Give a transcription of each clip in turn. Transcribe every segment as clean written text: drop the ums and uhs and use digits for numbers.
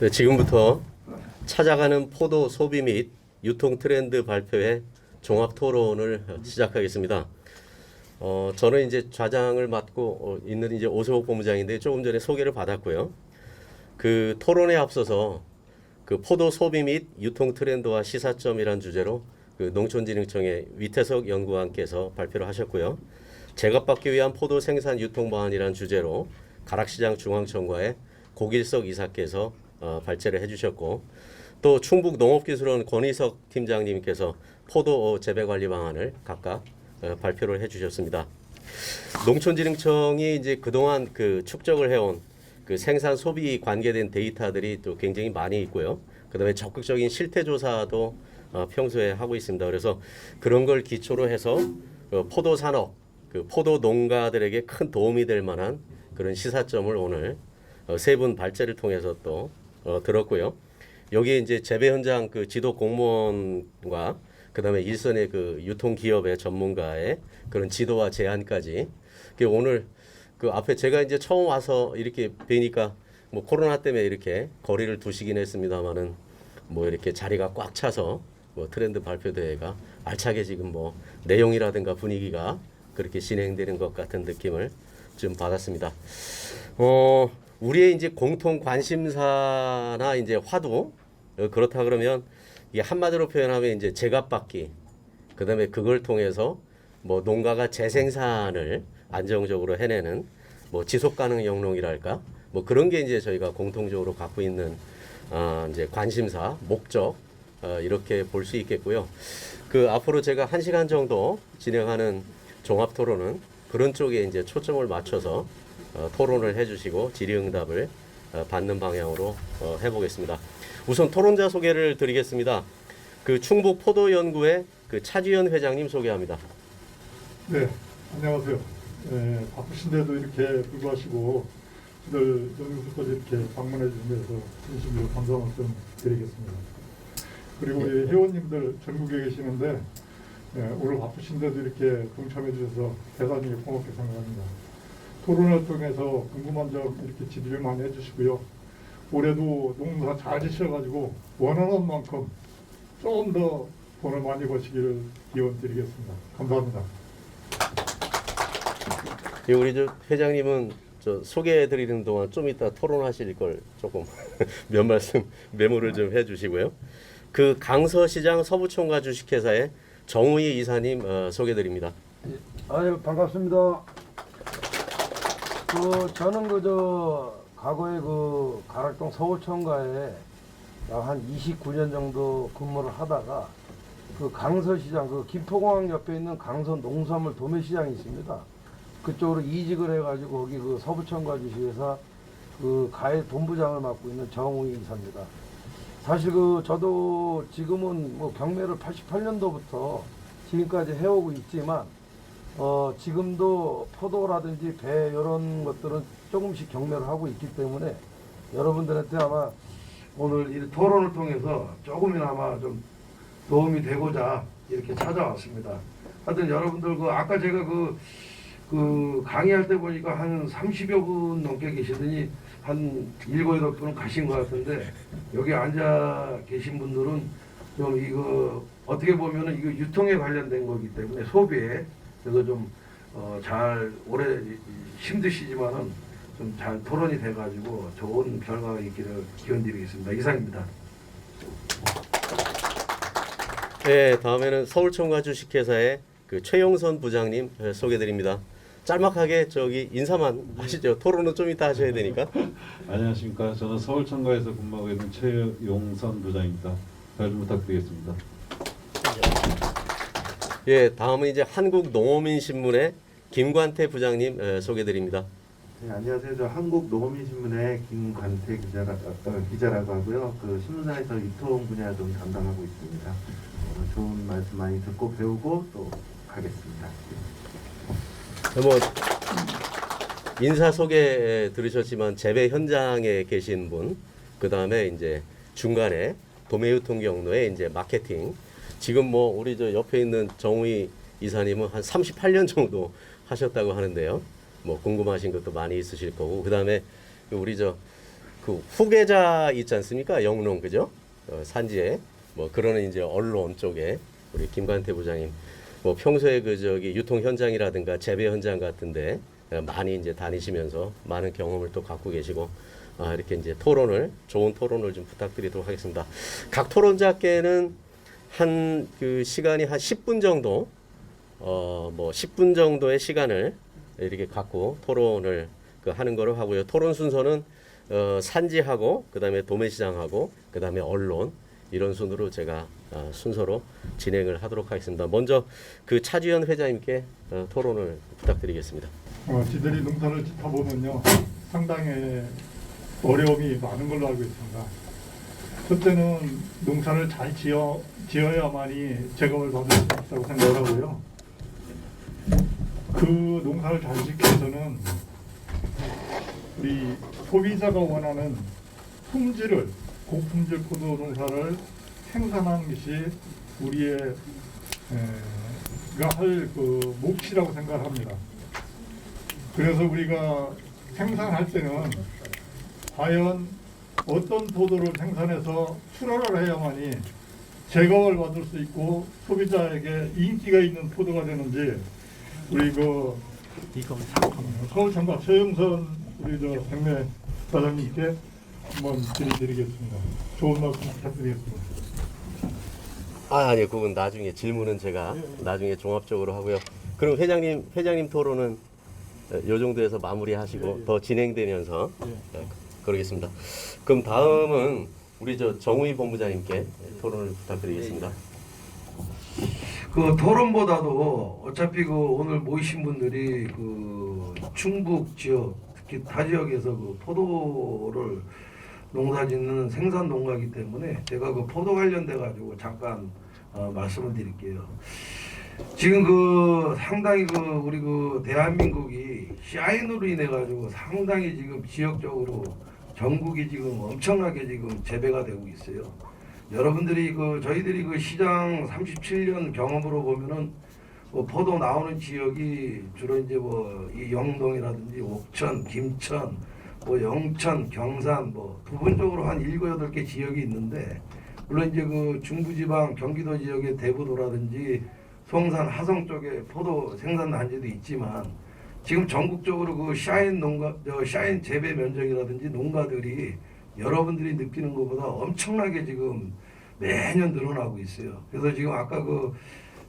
네, 지금부터 찾아가는 포도 소비 및 유통 트렌드 발표회 종합 토론을 시작하겠습니다. 저는 이제 좌장을 맡고 있는 이제 오세옥 본부장인데 조금 전에 소개를 받았고요. 그 토론에 앞서서 그 포도 소비 및 유통 트렌드와 시사점이란 주제로 그 농촌진흥청의 위태석 연구원께서 발표를 하셨고요. 제값받기 위한 포도 생산 유통 방안이란 주제로 가락시장 중앙청과의 고길석 이사께서 발제를 해주셨고, 또 충북 농업기술원 권희석 팀장님께서 포도 재배 관리 방안을 각각 발표를 해주셨습니다. 농촌진흥청이 이제 그동안 그 축적을 해온 그 생산 소비 관계된 데이터들이 또 굉장히 많이 있고요. 그다음에 적극적인 실태 조사도 평소에 하고 있습니다. 그래서 그런 걸 기초로 해서 포도 산업, 그 포도 농가들에게 큰 도움이 될 만한 그런 시사점을 오늘 세 분 발제를 통해서 또 들었고요. 여기에 이제 재배 현장 그 지도 공무원과 그다음에 일선의 그 유통 기업의 전문가의 그런 지도와 제안까지 오늘 그 앞에 제가 이제 처음 와서 이렇게 뵈니까 뭐 코로나 때문에 이렇게 거리를 두시긴 했습니다만은 뭐 이렇게 자리가 꽉 차서 뭐 트렌드 발표 대회가 알차게 지금 뭐 내용이라든가 분위기가 그렇게 진행되는 것 같은 느낌을 좀 받았습니다. 우리의 이제 공통 관심사나 이제 화두, 그렇다 그러면 이게 한마디로 표현하면 이제 제값받기, 그다음에 그걸 통해서 뭐 농가가 재생산을 안정적으로 해내는 뭐 지속가능 영농이랄까, 뭐 그런 게 이제 저희가 공통적으로 갖고 있는 이제 관심사, 목적, 이렇게 볼 수 있겠고요. 그 앞으로 제가 1시간 정도 진행하는 종합 토론은 그런 쪽에 이제 초점을 맞춰서 토론을 해주시고 질의응답을 받는 방향으로 해보겠습니다. 우선 토론자 소개를 드리겠습니다. 그 충북 포도연구회 그 차지현 회장님 소개합니다. 네, 안녕하세요. 바쁘신데도 이렇게 불구하시고 저들 연구소까지 이렇게 방문해 주셔서 진심으로 감사 말씀 드리겠습니다. 그리고 우리 회원님들 전국에 계시는데 오늘 바쁘신데도 이렇게 동참해 주셔서 대단히 고맙게 생각합니다. 토론을 통해서 궁금한 점 이렇게 질의를 많이 해주시고요. 올해도 농사 잘 지셔가지고 원하는 만큼 좀 더 돈을 많이 버시기를 기원 드리겠습니다. 감사합니다. 예, 우리 저 회장님은 저 소개해드리는 동안 좀 이따 토론하실 걸 조금 몇 말씀 메모를 좀 해주시고요. 그 강서시장 서부총괄 주식회사의 정우희 이사님 소개드립니다. 아유, 반갑습니다. 저는 과거에 가락동 서울청가에 한 29년 정도 근무를 하다가 그 강서시장, 김포공항 옆에 있는 강서 농수산물 도매시장이 있습니다. 그쪽으로 이직을 해가지고 거기 서부청가 주식회사 가해 본부장을 맡고 있는 정우희 이사입니다. 사실 저도 지금은 뭐 경매를 88년도부터 지금까지 해오고 있지만 지금도 포도라든지 배 이런 것들은 조금씩 경매를 하고 있기 때문에 여러분들한테 아마 오늘 이 토론을 통해서 조금이나마 좀 도움이 되고자 이렇게 찾아왔습니다. 하여튼 여러분들 아까 제가 강의할 때 보니까 한 30여 분 넘게 계시더니 한 7, 8분은 가신 것 같은데 여기 앉아 계신 분들은 좀 이거 어떻게 보면은 이거 유통에 관련된 거기 때문에 소비에 그래서 좀 잘 오래 힘드시지만은 좀 잘 토론이 돼가지고 좋은 결과가 있기를 기원드리겠습니다. 이상입니다. 네, 다음에는 서울청과 주식회사의 그 최용선 부장님 소개드립니다. 짤막하게 인사만 하시죠. 토론은 좀 이따 하셔야 되니까. 안녕하십니까. 저는 서울청가에서 근무하고 있는 최용선 부장입니다. 잘 좀 부탁드리겠습니다. 예, 다음은 이제 한국농어민신문의 김관태 부장님 소개드립니다. 네, 안녕하세요. 저 한국농어민신문의 김관태 기자라고 하고요. 그 신문사에서 유통 분야 좀 담당하고 있습니다. 좋은 말씀 많이 듣고 배우고 또 가겠습니다. 뭐 인사 소개 들으셨지만 재배 현장에 계신 분, 그 다음에 이제 중간에 도매유통 경로에 이제 마케팅. 지금 뭐 우리 저 옆에 있는 정우희 이사님은 한 38년 정도 하셨다고 하는데요. 뭐 궁금하신 것도 많이 있으실 거고, 그 다음에 우리 그 후계자 있지 않습니까? 영농 그죠? 산지에 뭐 그러는 이제 언론 쪽에 우리 김관태 부장님 뭐 평소에 그 저기 유통 현장이라든가 재배 현장 같은데 많이 이제 다니시면서 많은 경험을 또 갖고 계시고 이렇게 이제 좋은 토론을 좀 부탁드리도록 하겠습니다. 각 토론자께는 한 그 시간이 한 10분 정도 뭐 10분 정도의 시간을 이렇게 갖고 토론을 하는 거로 하고요. 토론 순서는 산지하고 그다음에 도매시장하고 그다음에 언론 이런 순으로 제가 순서로 진행을 하도록 하겠습니다. 먼저 그 차주연 회장님께 토론을 부탁드리겠습니다. 지들이 농사를 짓다 보면요 상당히 어려움이 많은 걸로 알고 있습니다. 첫째는 농사를 잘 지어야만이 재검을 받을 수 있다고 생각을 하고요. 그 농사를 잘 짓기 위해서는 우리 소비자가 원하는 고품질 포도 농사를 생산하는 것이 우리의 할 그 몫이라고 생각합니다. 그래서 우리가 생산할 때는 과연 어떤 포도를 생산해서 출하를 해야만이 제공을 받을 수 있고 소비자에게 인기가 있는 포도가 되는지 우리 서울청과 최영선 우리 백내 사장님께 한번 드리겠습니다. 좋은 말씀 부탁드리겠습니다. 아니요, 그건 나중에 질문은 제가 나중에 종합적으로 하고요. 그럼 회장님 토론은 요 정도에서 마무리하시고 더 진행되면서 그러겠습니다. 그럼 다음은 우리 정우희 본부장님께 토론을 부탁드리겠습니다. 그 토론보다도 어차피 그 오늘 모이신 분들이 그 충북 지역 특히 타 지역에서 그 포도를 농사짓는 생산 농가이기 때문에 제가 그 포도 관련돼 가지고 잠깐 말씀을 드릴게요. 지금 그 상당히 그 우리 그 대한민국이 샤인으로 인해 가지고 상당히 지금 지역적으로 전국이 지금 엄청나게 지금 재배가 되고 있어요. 여러분들이 저희들이 그 시장 37년 경험으로 보면은 포도 나오는 지역이 주로 이제 이 영동이라든지 옥천, 김천, 영천, 경산 부분적으로 한 7, 8개 지역이 있는데 물론 이제 그 중부지방 경기도 지역의 대부도라든지 송산, 하성 쪽에 포도 생산 단지도 있지만 지금 전국적으로 그 샤인 재배 면적이라든지 농가들이 여러분들이 느끼는 것보다 엄청나게 지금 매년 늘어나고 있어요. 그래서 지금 아까 그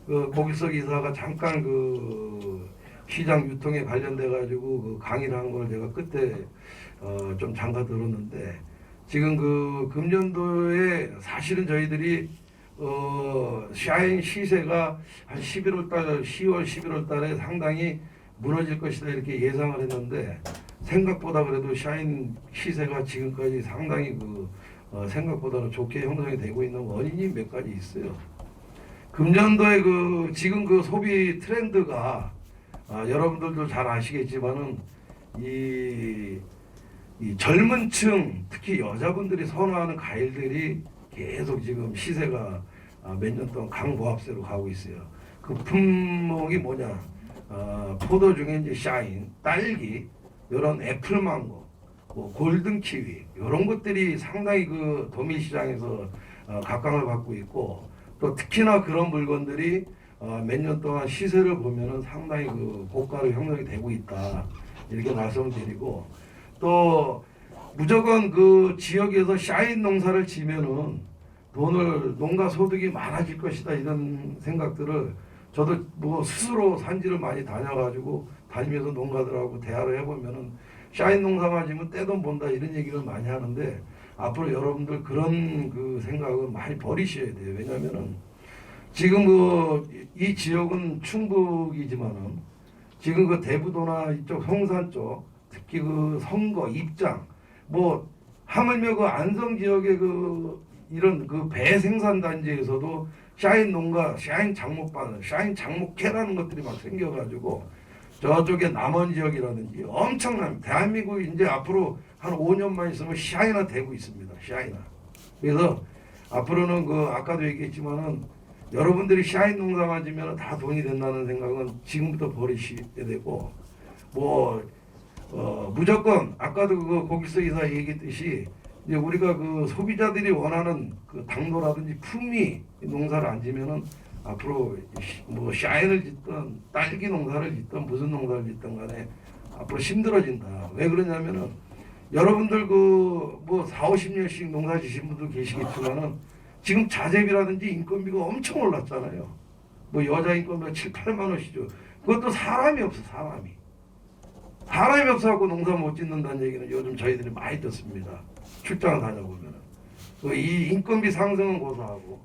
고길석 이사가 잠깐 그 시장 유통에 관련돼 가지고 그 강의를 한 걸 제가 그때 좀 잠깐 들었는데 지금 그 금년도에 사실은 저희들이 샤인 시세가 한 10월 11월 달에 상당히 무너질 것이다 이렇게 예상을 했는데 생각보다 그래도 샤인 시세가 지금까지 상당히 생각보다는 좋게 형성이 되고 있는 원인이 몇 가지 있어요. 금년도에 지금 소비 트렌드가 여러분들도 잘 아시겠지만은 이 젊은 층 특히 여자분들이 선호하는 과일들이 계속 지금 시세가 몇 년 동안 강보합세로 가고 있어요. 그 품목이 뭐냐? 포도 중에 이제 샤인, 딸기, 이런 애플망고, 골든 키위 이런 것들이 상당히 그 도매 시장에서 각광을 받고 있고 또 특히나 그런 물건들이 몇 년 동안 시세를 보면은 상당히 그 고가로 형성이 되고 있다 이렇게 말씀을 드리고 또 무조건 그 지역에서 샤인 농사를 지면은 농가 소득이 많아질 것이다 이런 생각들을 저도 스스로 산지를 많이 다니면서 농가들하고 대화를 해보면은 샤인 농사만 지면 떼돈 번다 이런 얘기를 많이 하는데 앞으로 여러분들 그런 그 생각을 많이 버리셔야 돼요. 왜냐면은 지금 이 지역은 충북이지만은 지금 그 대부도나 이쪽 성산 쪽 특히 그 선거 입장 하물며 그 안성 지역의 이런 배 생산 단지에서도 샤인 농가, 샤인 장목반, 샤인 장목회라는 것들이 막 생겨가지고 저쪽에 남원 지역이라든지 엄청납니다. 대한민국이 이제 앞으로 한 5년만 있으면 샤인화 되고 있습니다. 샤인화. 그래서 앞으로는 아까도 얘기했지만은 여러분들이 샤인 농사만 지면 다 돈이 된다는 생각은 지금부터 버리셔야 되고 무조건 아까도 그 고길서 이사 얘기했듯이 이제 우리가 그 소비자들이 원하는 그 당도라든지 품위 농사를 안 지면은 앞으로 뭐 샤인을 짓든 딸기 농사를 짓든 무슨 농사를 짓든 간에 앞으로 힘들어진다. 왜 그러냐면은 여러분들 그 뭐 4, 50년씩 농사 지신 분들 계시겠지만은 지금 자재비라든지 인건비가 엄청 올랐잖아요. 뭐 여자 인건비가 7, 8만 원씩이죠. 그것도 사람이 없어, 사람이. 사람이 없어갖고 농사 못 짓는다는 얘기는 요즘 저희들이 많이 듣습니다. 출장을 다녀보면은. 이 인건비 상승은 고사하고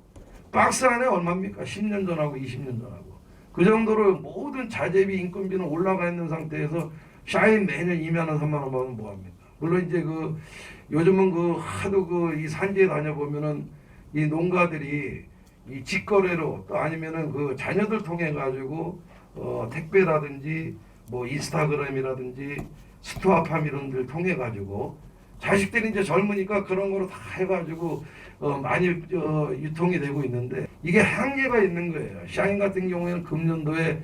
박스 안에 얼마입니까? 10년 전하고 20년 전하고. 그 정도로 모든 자재비 인건비는 올라가 있는 상태에서 샤인 매년 2만 원, 3만 원 받으면 뭐합니까? 물론 이제 그 요즘은 그 하도 그 이 산지에 다녀보면은 이 농가들이 이 직거래로 또 아니면은 그 자녀들 통해 가지고 택배라든지 뭐 인스타그램이라든지 스토아팜 이런 데를 통해 가지고 자식들이 이제 젊으니까 그런 거로 다 해가지고 많이 유통이 되고 있는데 이게 한계가 있는 거예요. 샤인 같은 경우에는 금년도에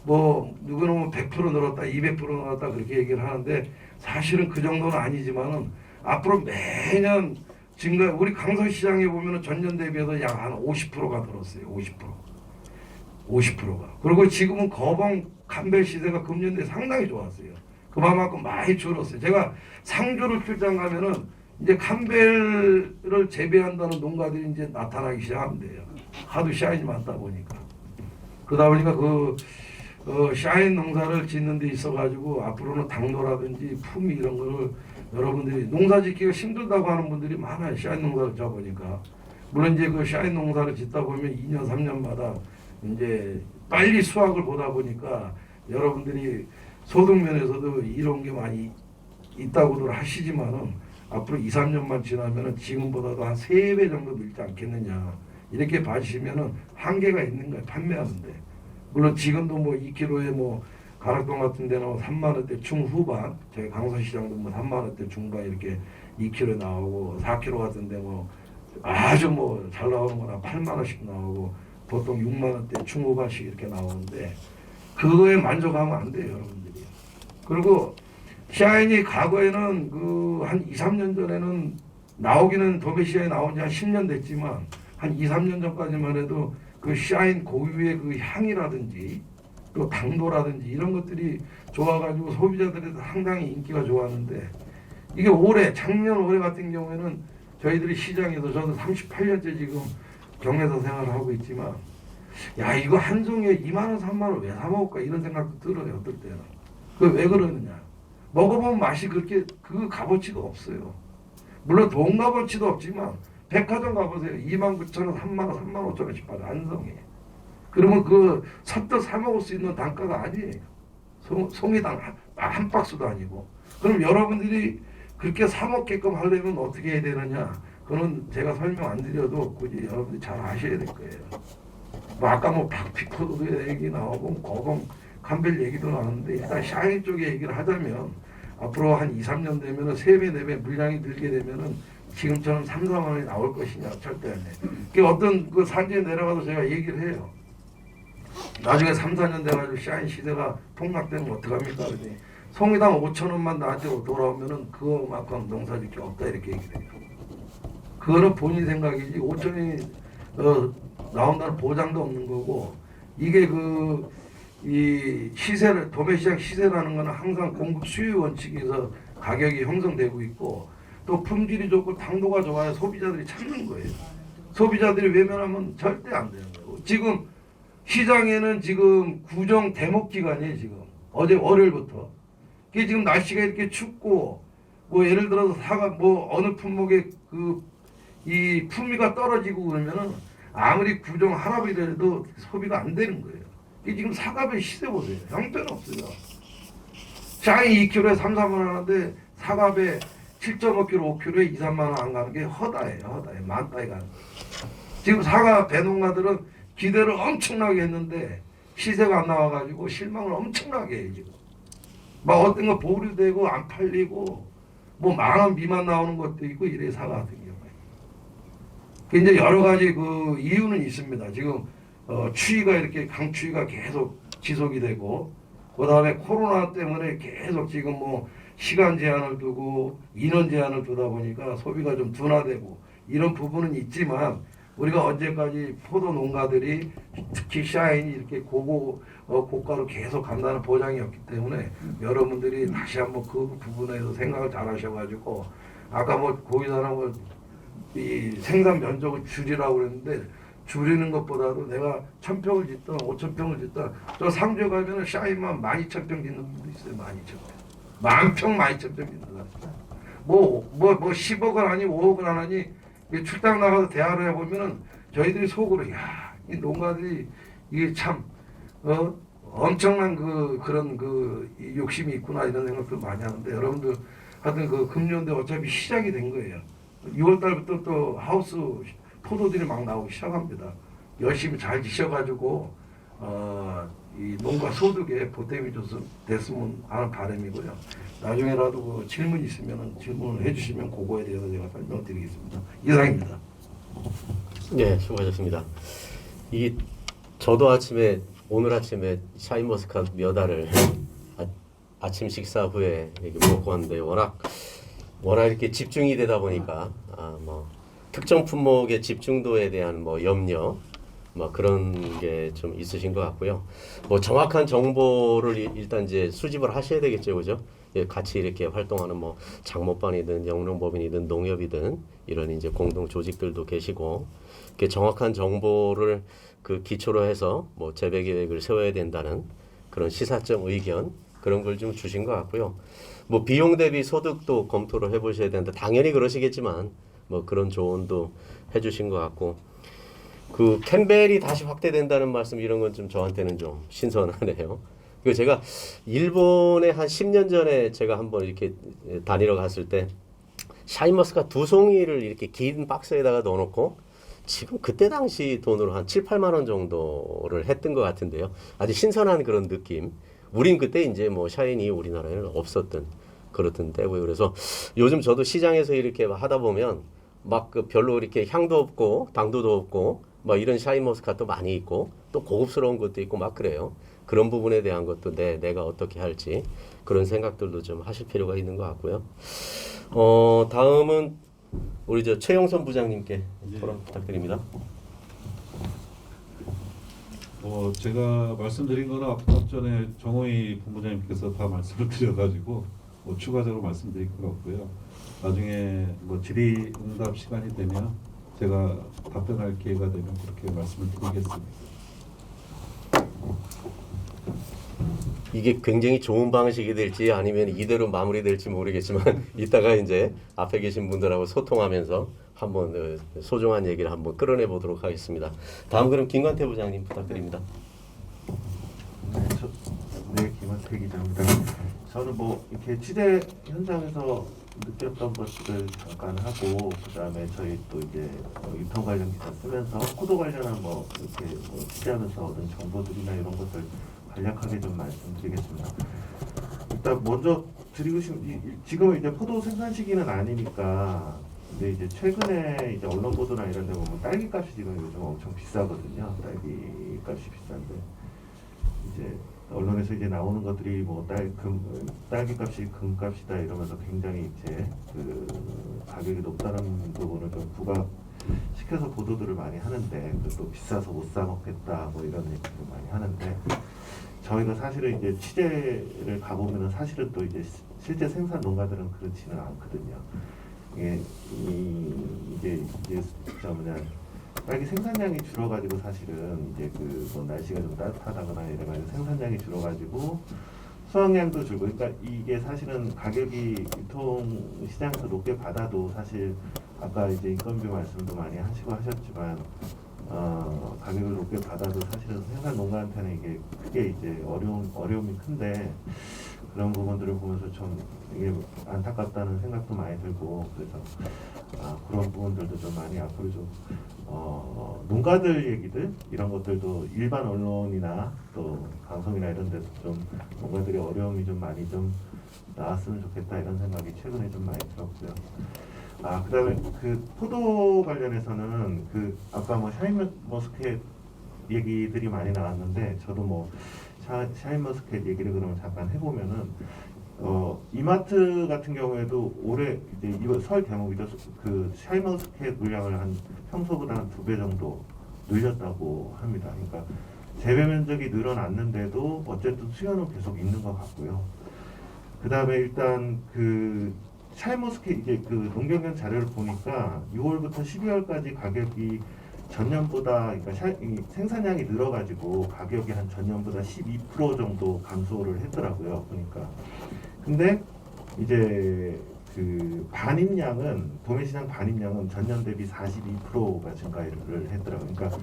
뭐 누구는 100% 늘었다, 200% 늘었다 그렇게 얘기를 하는데 사실은 그 정도는 아니지만은 앞으로 매년 증가. 우리 강서시장에 보면은 전년 대비해서 약 한 50%가 늘었어요. 50%가. 그리고 지금은 거봉 감별 시세가 금년도에 상당히 좋았어요. 그만큼 많이 줄었어요. 제가 상주를 출장 가면은 이제 감별을 재배한다는 농가들이 이제 나타나기 시작한대요. 하도 샤인이 많다 보니까. 그러다 보니까 샤인 농사를 짓는 데 있어가지고 앞으로는 당도라든지 품위 이런 거를 여러분들이 농사 짓기가 힘들다고 하는 분들이 많아요. 샤인 농사를 짓보니까. 물론 이제 그 샤인 농사를 짓다 보면 2년, 3년마다 이제 빨리 수확을 보다 보니까 여러분들이 소득면에서도 이런 게 많이 있다고들 하시지만은 앞으로 2, 3년만 지나면은 지금보다도 한 3배 정도 늘지 않겠느냐. 이렇게 봐주시면은 한계가 있는 거예요. 판매하는데. 물론 지금도 뭐 2kg에 뭐 가락동 같은 데는 3만 원대 중후반, 저희 강서시장도 뭐 3만 원대 중반 이렇게 2kg 나오고 4kg 같은 데 뭐 아주 뭐 잘 나오는 거나 8만 원씩 나오고 보통 6만 원대 중후반씩 이렇게 나오는데 그거에 만족하면 안 돼요, 여러분들이. 그리고 샤인이 과거에는 그 한 2, 3년 전에는 나오기는 도매시장에 나온 지 한 10년 됐지만 한 2, 3년 전까지만 해도 그 샤인 고유의 그 향이라든지 또 당도라든지 이런 것들이 좋아가지고 소비자들이 상당히 인기가 좋았는데 이게 작년 올해 같은 경우에는 저희들이 시장에서 저는 38년째 지금 경매사 생활을 하고 있지만 야 이거 한 종에 2만 원, 3만 원 왜 사 먹을까 이런 생각도 들어요. 어떨 때는. 그 왜 그러느냐. 먹어보면 맛이 그렇게 그 값어치가 없어요. 물론 돈 값어치도 없지만 백화점 가보세요. 29,000원, 3만 원, 3만 5천 원씩 받아 안성에. 그러면 그 섰도 사 먹을 수 있는 단가가 아니에요. 송이당 한 박스도 아니고. 그럼 여러분들이 그렇게 사 먹게끔 하려면 어떻게 해야 되느냐? 그건 제가 설명 안 드려도 굳이 여러분들이 잘 아셔야 될 거예요. 뭐 아까 뭐 박피코도 얘기 나오고 거봉 감별 얘기도 나왔는데 일단 샤인 쪽에 얘기를 하자면 앞으로 한 2, 3년 되면은 3배, 4배 물량이 늘게 되면은 지금처럼 3, 4만 원이 나올 것이냐 절대 안 돼. 그 어떤 그 산지에 내려가서 제가 얘기를 해요. 나중에 3, 4년 돼가지고 샤인 시대가 폭락되면 어떡합니까? 그러더니 송이당 5천 원만 나한테 돌아오면은 그거만큼 농사짓기 없다 이렇게 얘기를 해요. 그거는 본인 생각이지 5천 원이 나온다는 보장도 없는 거고 이게 이 시세를 도매시장 시세라는 거는 항상 공급 수요 원칙에서 가격이 형성되고 있고 또 품질이 좋고 당도가 좋아야 소비자들이 찾는 거예요. 소비자들이 외면하면 절대 안 되는 거예요. 지금 시장에는 지금 구정 대목 기간이에요. 지금 어제 월요일부터 이게 지금 날씨가 이렇게 춥고 뭐 예를 들어서 사과 뭐 어느 품목의 이 품위가 떨어지고 그러면은 아무리 구정 할아버지라도 소비가 안 되는 거예요. 이게 지금 사과배 시세 보세요. 형편없어요. 샤인 2kg에 3, 4만 원 하는데 사과배 7.5kg, 5kg에 2, 3만 원 안 가는 게 허다예요. 만다에 가는 거예요. 지금 사과 배농가들은 기대를 엄청나게 했는데 시세가 안 나와가지고 실망을 엄청나게 해요. 지금. 막 어떤 거 보류되고 안 팔리고 뭐 10,000원 미만 나오는 것도 있고 이래 사과 같은 경우에. 이제 여러 가지 그 이유는 있습니다. 지금 추위가 이렇게 강추위가 계속 지속이 되고 그 다음에 코로나 때문에 계속 지금 뭐 시간 제한을 두고 인원 제한을 두다 보니까 소비가 좀 둔화되고 이런 부분은 있지만 우리가 언제까지 포도 농가들이 특히 샤인이 이렇게 고가로 계속 간다는 보장이 없기 때문에 여러분들이 다시 한번 그 부분에서 생각을 잘 하셔가지고 아까 뭐 고기사람은 이 생산 면적을 줄이라고 그랬는데 줄이는 것보다도 내가 1,000평을 짓든 5,000평을 짓든 저 상주에 가면은 샤인만 12,000평 짓는 분도 있어요. 12,000평. 10,000평, 12,000평 짓는 사람. 뭐 10억은 아니 5억은 안 하니 출장 나가서 대화를 해보면은 저희들이 속으로 야, 이 농가들이 이게 참 엄청난 그런 욕심이 있구나 이런 생각도 많이 하는데 여러분들 하여튼 그 금년대 어차피 시작이 된 거예요. 6월 달부터 또 하우스 포도들이 막 나오기 시작합니다. 열심히 잘 지셔가지고 이 농가 소득에 보탬이 됐으면 하는 바람이고요. 나중에라도 그 질문 있으면 질문을 해주시면 그거에 대해서 제가 설명드리겠습니다. 이상입니다. 네, 수고하셨습니다. 저도 오늘 아침에 샤인머스카트 몇 알을 아침 식사 후에 이렇게 먹고 왔는데 워낙 이렇게 집중이 되다 보니까 뭐 특정 품목의 집중도에 대한 뭐 염려 뭐 그런 게 좀 있으신 것 같고요. 뭐 정확한 정보를 일단 이제 수집을 하셔야 되겠죠, 그죠? 예, 같이 이렇게 활동하는 뭐 장목반이든 영농법인이든 농협이든 이런 이제 공동 조직들도 계시고, 이렇게 정확한 정보를 그 기초로 해서 뭐 재배 계획을 세워야 된다는 그런 시사점 의견 그런 걸 좀 주신 것 같고요. 뭐 비용 대비 소득도 검토를 해보셔야 되는데 당연히 그러시겠지만 뭐 그런 조언도 해주신 것 같고, 그 캠벨이 다시 확대된다는 말씀 이런 건 좀 저한테는 좀 신선하네요. 그 제가 일본에 한 10년 전에 제가 한번 이렇게 다니러 갔을 때 샤인머스카 2송이를 이렇게 긴 박스에다가 넣어놓고 지금 그때 당시 돈으로 한 7, 8만 원 정도를 했던 것 같은데요. 아주 신선한 그런 느낌. 우린 그때 이제 뭐 샤인이 우리나라에는 없었던 그렇던 때고요. 그래서 요즘 저도 시장에서 이렇게 하다 보면 막 그 별로 이렇게 향도 없고 당도도 없고 막 이런 샤인머스카트도 많이 있고 또 고급스러운 것도 있고 막 그래요. 그런 부분에 대한 것도 내가 어떻게 할지 그런 생각들도 좀 하실 필요가 있는 것 같고요. 다음은 우리 최용선 부장님께 토론 부탁드립니다. 제가 말씀드린 거는 앞전에 정호희 본부장님께서 다 말씀을 드려가지고 뭐 추가적으로 말씀드릴 것 같고요. 나중에 뭐 질의응답 시간이 되면 제가 답변할 기회가 되면 그렇게 말씀을 드리겠습니다. 이게 굉장히 좋은 방식이 될지 아니면 이대로 마무리될지 모르겠지만 이따가 이제 앞에 계신 분들하고 소통하면서 한번 소중한 얘기를 한번 끌어내 보도록 하겠습니다. 다음 그럼 김관태 부장님 부탁드립니다. 네, 김한태 기자입니다. 저는 뭐 이렇게 취재 현장에서 느꼈던 것들 잠깐 하고, 그다음에 저희 또 이제 유통 관련 기사 쓰면서 포도 관련한 뭐 이렇게 뭐 취재하면서 얻은 정보들이나 이런 것들 간략하게 좀 말씀드리겠습니다. 일단 먼저 드리고 싶은, 지금 이제 포도 생산 시기는 아니니까, 근데 이제 최근에 이제 언론 보도나 이런 데 보면 딸기 값이 지금 요즘 엄청 비싸거든요. 딸기 값이 비싼데 이제 언론에서 이제 나오는 것들이 뭐 딸기 값이 금값이다 이러면서 굉장히 이제 그 가격이 높다는 부분을 좀 부각시켜서 보도들을 많이 하는데, 또 비싸서 못 사 먹겠다 뭐 이런 얘기를 많이 하는데, 저희가 사실은 이제 취재를 가보면은 사실은 또 이제 실제 생산 농가들은 그렇지는 않거든요. 이게 저 뭐냐, 딸기 생산량이 줄어가지고 사실은 이제 그 뭐 날씨가 좀 따뜻하다거나 이래가지고 생산량이 줄어가지고 수확량도 줄고, 그러니까 이게 사실은 가격이 유통 시장에서 높게 받아도 사실 아까 이제 인건비 말씀도 많이 하시고 하셨지만 가격을 높게 받아도 사실은 생산 농가한테는 이게 크게 이제 어려움이 큰데, 그런 부분들을 보면서 좀 이게 안타깝다는 생각도 많이 들고, 그래서 그런 부분들도 좀 많이 앞으로 좀 농가들 얘기들 이런 것들도 일반 언론이나 또 방송이나 이런 데서 좀 농가들의 어려움이 좀 많이 좀 나왔으면 좋겠다 이런 생각이 최근에 좀 많이 들었고요. 그다음에 그 포도 관련해서는 그 아까 뭐 샤인머스켓 얘기들이 많이 나왔는데, 저도 뭐 샤인머스켓 얘기를 그러면 잠깐 해보면은, 이마트 같은 경우에도 올해 이제 이번 설 대목이죠. 그 샤인머스켓 물량을 한 평소보다 한 2배 정도 늘렸다고 합니다. 그러니까 재배 면적이 늘어났는데도 어쨌든 수요는 계속 있는 것 같고요. 그 다음에 일단 그 샤인머스켓 이게 그 농경련 자료를 보니까 6월부터 12월까지 가격이 전년보다 그러니까 이 생산량이 늘어가지고 가격이 한 전년보다 12% 정도 감소를 했더라고요. 보니까. 근데 이제 그 반입량은 도매시장 반입량은 전년 대비 42%가 증가를 했더라고요. 그러니까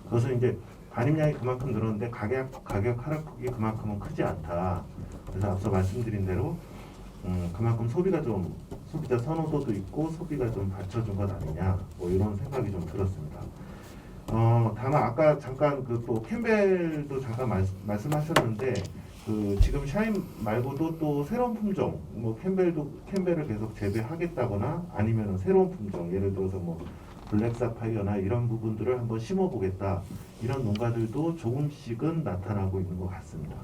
그것은 이제 반입량이 그만큼 늘었는데 가격 하락폭이 그만큼은 크지 않다. 그래서 앞서 말씀드린 대로 그만큼 소비자 선호도도 있고 소비가 좀 받쳐준 것 아니냐 뭐 이런 생각이 좀 들었습니다. 다만 아까 잠깐 그 또 캠벨도 잠깐 말씀하셨는데 그 지금 샤인 말고도 또 새로운 품종 뭐 캠벨을 계속 재배하겠다거나 아니면은 새로운 품종 예를 들어서 뭐 블랙사파이어나 이런 부분들을 한번 심어보겠다 이런 농가들도 조금씩은 나타나고 있는 것 같습니다.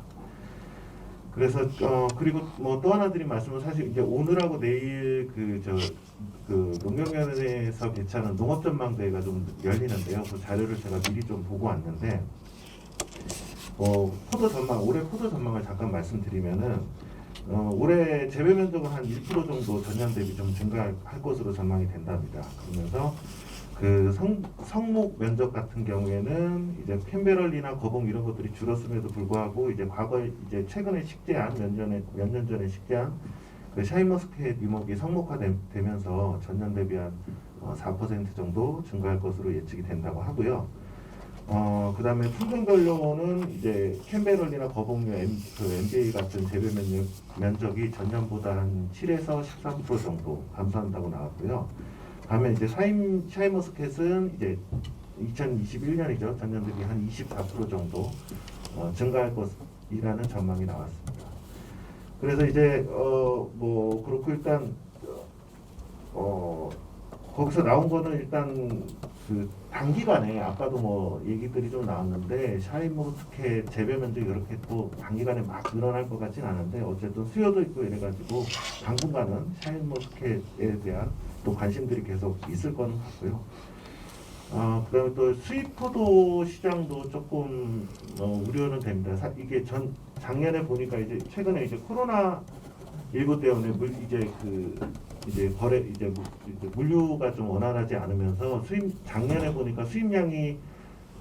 그래서 그리고 뭐 또 하나 드린 말씀은 사실 이제 오늘하고 내일 그 농경연에서 개최하는 농업전망대회가 좀 열리는데요. 그 자료를 제가 미리 좀 보고 왔는데 올해 포도 전망을 잠깐 말씀드리면은 올해 재배 면적은 한 1% 정도 전년 대비 좀 증가할 것으로 전망이 된답니다. 그러면서 그 성목 면적 같은 경우에는 이제 캔베럴리나 거봉 이런 것들이 줄었음에도 불구하고 이제 과거에 이제 최근에 식재한 몇 년 전에 식재한 그 샤인머스켓 유목이 성목화되면서 전년 대비 한 4% 정도 증가할 것으로 예측이 된다고 하고요. 그 다음에 품종별로는 이제 캔베럴이나 거봉류 MBA 같은 재배 면적이 전년보다 한 7에서 13% 정도 감소한다고 나왔고요. 다음에 이제 샤인머스켓은 이제 2021년이죠. 전년 대비 한 24% 정도 증가할 것이라는 전망이 나왔습니다. 그래서 이제 뭐 그렇고 일단 거기서 나온 거는 일단 그 단기간에 아까도 뭐 얘기들이 좀 나왔는데 샤인머스켓 재배 면적이 이렇게 또 단기간에 막 늘어날 것 같진 않은데 어쨌든 수요도 있고 이래가지고 당분간은 샤인머스켓에 대한 또 관심들이 계속 있을 거는 같고요. 그다음에 또 수입 포도 시장도 조금 우려는 됩니다. 이게 작년에 보니까 이제 최근에 이제 코로나 19 때문에 물류가 좀 원활하지 않으면서 작년에 보니까 수입량이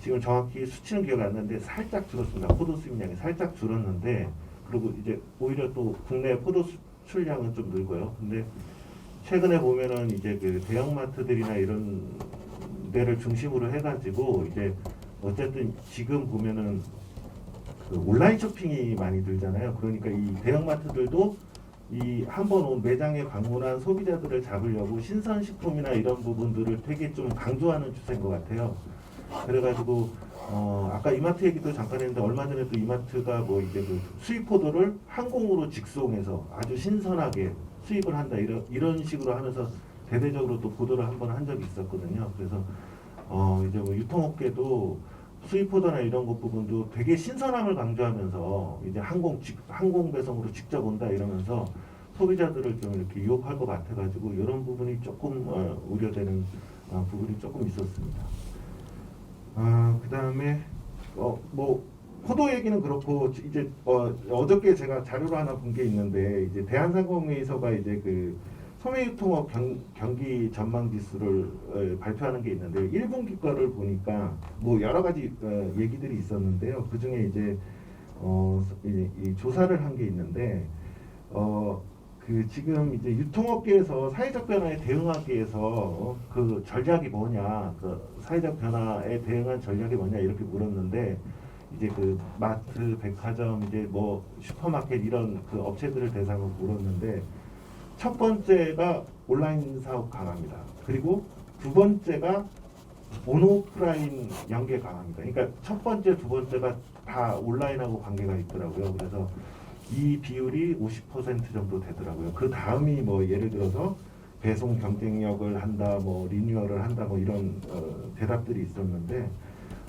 지금 정확히 수치는 기억이 안 나는데 살짝 줄었습니다. 포도 수입량이 살짝 줄었는데 그리고 이제 오히려 또 국내 포도 수출량은 좀 늘고요. 근데 최근에 보면은 이제 그 대형마트들이나 이런 데를 중심으로 해가지고 이제 어쨌든 지금 보면은 그 온라인 쇼핑이 많이 늘잖아요. 그러니까 이 대형마트들도 이 한 번 온 매장에 방문한 소비자들을 잡으려고 신선식품이나 이런 부분들을 되게 좀 강조하는 추세인 것 같아요. 그래가지고 아까 이마트 얘기도 잠깐 했는데 얼마 전에 또 이마트가 뭐 이제 그 수입 포도를 항공으로 직송해서 아주 신선하게 수입을 한다 이런 식으로 하면서 대대적으로 또 보도를 한번 한 적이 있었거든요. 그래서 이제 뭐 유통업계도 수입 포도나 이런 것 부분도 되게 신선함을 강조하면서 이제 항공 배송으로 직접 온다 이러면서 소비자들을 좀 이렇게 유혹할 것 같아가지고 이런 부분이 조금 우려되는 부분이 조금 있었습니다. 그 다음에 뭐 포도 얘기는 그렇고 이제 어저께 제가 자료로 하나 본 게 있는데 이제 대한상공회의소가 이제 그 소매유통업 경기 전망 지수를 발표하는 게 있는데 1분기 거를 보니까 뭐 여러 가지 얘기들이 있었는데요. 그 중에 이제 이 조사를 한 게 있는데 그 지금 이제 유통업계에서 사회적 변화에 대응하기 위해서 그 전략이 뭐냐, 그 사회적 변화에 대응한 전략이 뭐냐 이렇게 물었는데 이제 그 마트, 백화점, 이제 뭐 슈퍼마켓 이런 그 업체들을 대상으로 물었는데 첫 번째가 온라인 사업 강화입니다. 그리고 두 번째가 온오프라인 연계 강화입니다. 그러니까 첫 번째, 두 번째가 다 온라인하고 관계가 있더라고요. 그래서 이 비율이 50% 정도 되더라고요. 그 다음이 뭐 예를 들어서 배송 경쟁력을 한다, 뭐 리뉴얼을 한다, 뭐 이런 대답들이 있었는데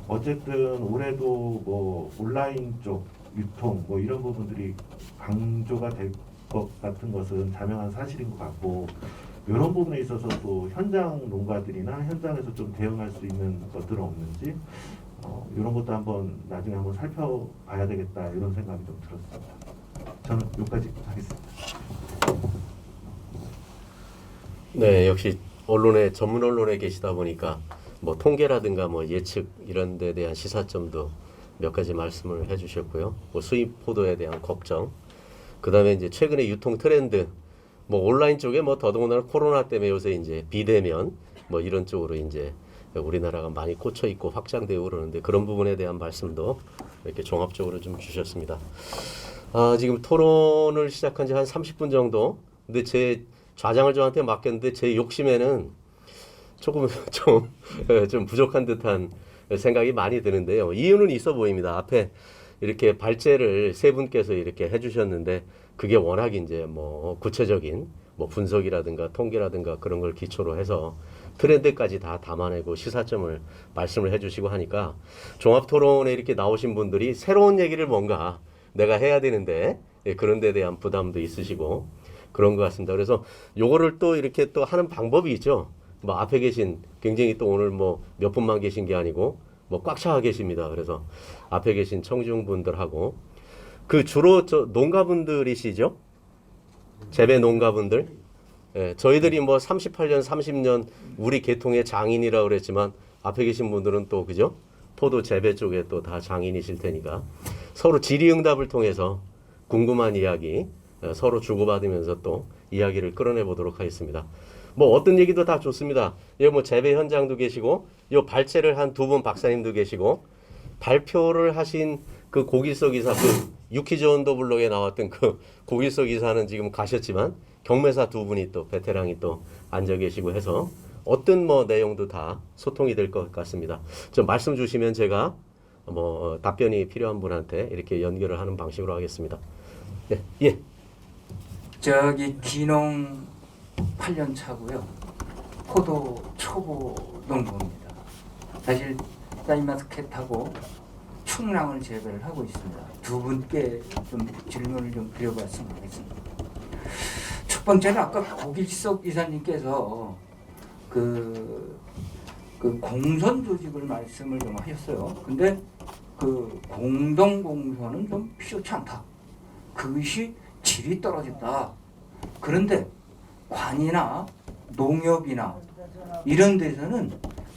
어쨌든 올해도 뭐 온라인 쪽 유통 뭐 이런 부분들이 강조가 될 것 같은 것은 자명한 사실인 것 같고 이런 부분에 있어서 또 현장 농가들이나 현장에서 좀 대응할 수 있는 것들은 없는지 이런 것도 한번 나중에 한번 살펴봐야 되겠다 이런 생각이 좀 들었습니다. 저는 여기까지 하겠습니다. 네, 역시 언론에 전문 언론에 계시다 보니까 뭐 통계라든가 뭐 예측 이런 데 대한 시사점도 몇 가지 말씀을 해주셨고요. 뭐 수입 포도에 대한 걱정, 그다음에 이제 최근에 유통 트렌드, 뭐 온라인 쪽에 뭐 더더군다나 코로나 때문에 요새 이제 비대면 뭐 이런 쪽으로 이제 우리나라가 많이 꽂혀 있고 확장되고 그러는데 그런 부분에 대한 말씀도 이렇게 종합적으로 좀 주셨습니다. 지금 토론을 시작한 지 한 30분 정도. 근데 제 좌장을 저한테 맡겼는데 제 욕심에는 조금 좀 부족한 듯한 생각이 많이 드는데요. 이유는 있어 보입니다. 앞에 이렇게 발제를 세 분께서 이렇게 해주셨는데 그게 워낙 이제 뭐 구체적인 뭐 분석이라든가 통계라든가 그런 걸 기초로 해서 트렌드까지 다 담아내고 시사점을 말씀을 해주시고 하니까 종합 토론에 이렇게 나오신 분들이 새로운 얘기를 뭔가 내가 해야 되는데 그런 데 대한 부담도 있으시고 그런 것 같습니다. 그래서 요거를 또 이렇게 또 하는 방법이 있죠. 뭐 앞에 계신 굉장히 또 오늘 뭐 몇 분만 계신 게 아니고 뭐 꽉 차 계십니다. 그래서 앞에 계신 청중분들하고 그 주로 저 농가분들이시죠? 재배 농가분들. 예, 저희들이 뭐 38년, 30년 우리 계통의 장인이라고 그랬지만 앞에 계신 분들은 또 그죠? 포도 재배 쪽에 또 다 장인이실 테니까 서로 질의응답을 통해서 궁금한 이야기 서로 주고받으면서 또 이야기를 끌어내 보도록 하겠습니다. 뭐 어떤 얘기도 다 좋습니다. 여기 뭐 재배 현장도 계시고, 요 발제를 한 두 분 박사님도 계시고, 발표를 하신 그 고길석 이사, 그 유키즈 언더블록에 나왔던 그 고길석 이사는 지금 가셨지만 경매사 두 분이 또 베테랑이 또 앉아 계시고 해서 어떤 뭐 내용도 다 소통이 될 것 같습니다. 좀 말씀 주시면 제가 뭐 답변이 필요한 분한테 이렇게 연결을 하는 방식으로 하겠습니다. 네, 예. 저기 귀농 8년 차고요. 포도 초보 농부입니다. 사실 사이마스켓하고 충랑을 재배를 하고 있습니다. 두 분께 좀 질문을 좀 드려봤으면 하겠습니다. 첫 번째는 아까 고길석 이사님께서 그 공선 조직을 말씀을 좀 하셨어요. 근데 그 공동 공선은 좀 필요치 않다. 그것이 질이 떨어진다. 그런데 관이나 농협이나 이런 데서는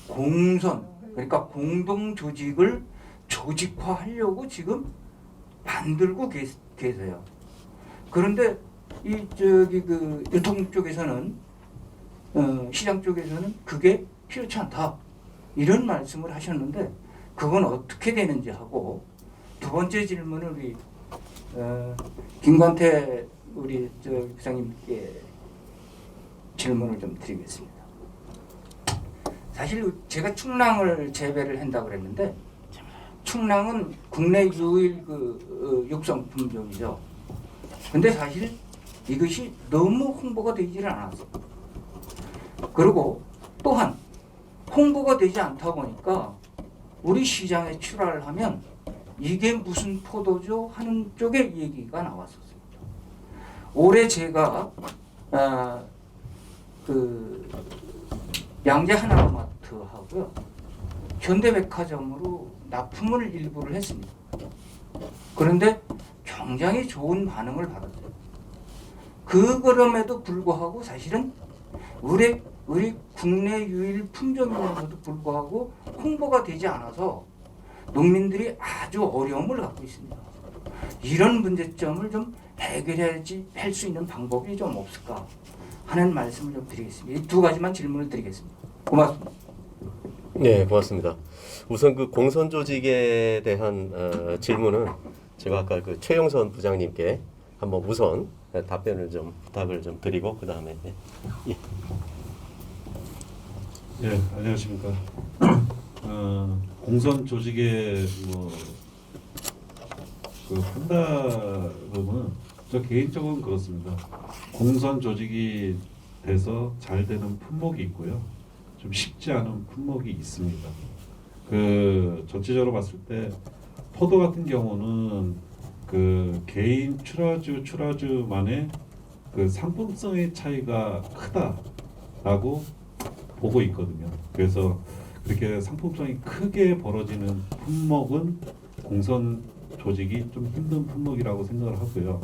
공선, 그러니까 공동 조직을 조직화하려고 지금 만들고 계세요. 그런데 이 저기 그 유통 쪽에서는 시장 쪽에서는 그게 필요치 않다. 이런 말씀을 하셨는데 그건 어떻게 되는지 하고, 두 번째 질문은 우리 김관태 우리 저 부장님께 질문을 좀 드리겠습니다. 사실 제가 충랑을 재배를 한다고 그랬는데 충랑은 국내 유일 그 육성 품종이죠. 근데 사실 이것이 너무 홍보가 되지를 않았어. 그리고 또한 홍보가 되지 않다 보니까 우리 시장에 출하를 하면 이게 무슨 포도죠 하는 쪽의 얘기가 나왔었습니다. 올해 제가 그 양재 하나마트하고요 현대백화점으로 납품을 일부를 했습니다. 그런데 굉장히 좋은 반응을 받았어요. 그럼에도 불구하고 사실은 우리 국내 유일 품종이면서도 불구하고 홍보가 되지 않아서 농민들이 아주 어려움을 갖고 있습니다. 이런 문제점을 좀 해결해야지 할 수 있는 방법이 좀 없을까 하는 말씀을 좀 드리겠습니다. 이 두 가지만 질문을 드리겠습니다. 고맙습니다. 네, 고맙습니다. 우선 그 공선 조직에 대한 질문은 제가 아까 그 최영선 부장님께 한번 우선 답변을 좀 부탁을 좀 드리고 그 다음에 예. 예, 안녕하십니까. 공선 조직에 그 한다로는 저 개인적으로는 그렇습니다. 공선 조직이 돼서 잘 되는 품목이 있고요. 좀 쉽지 않은 품목이 있습니다. 그 전체적으로 봤을 때 포도 같은 경우는 그 개인 출하주만의 그 상품성의 차이가 크다라고 보고 있거든요. 그래서 그렇게 상품성이 크게 벌어지는 품목은 공선 조직이 좀 힘든 품목이라고 생각을 하고요.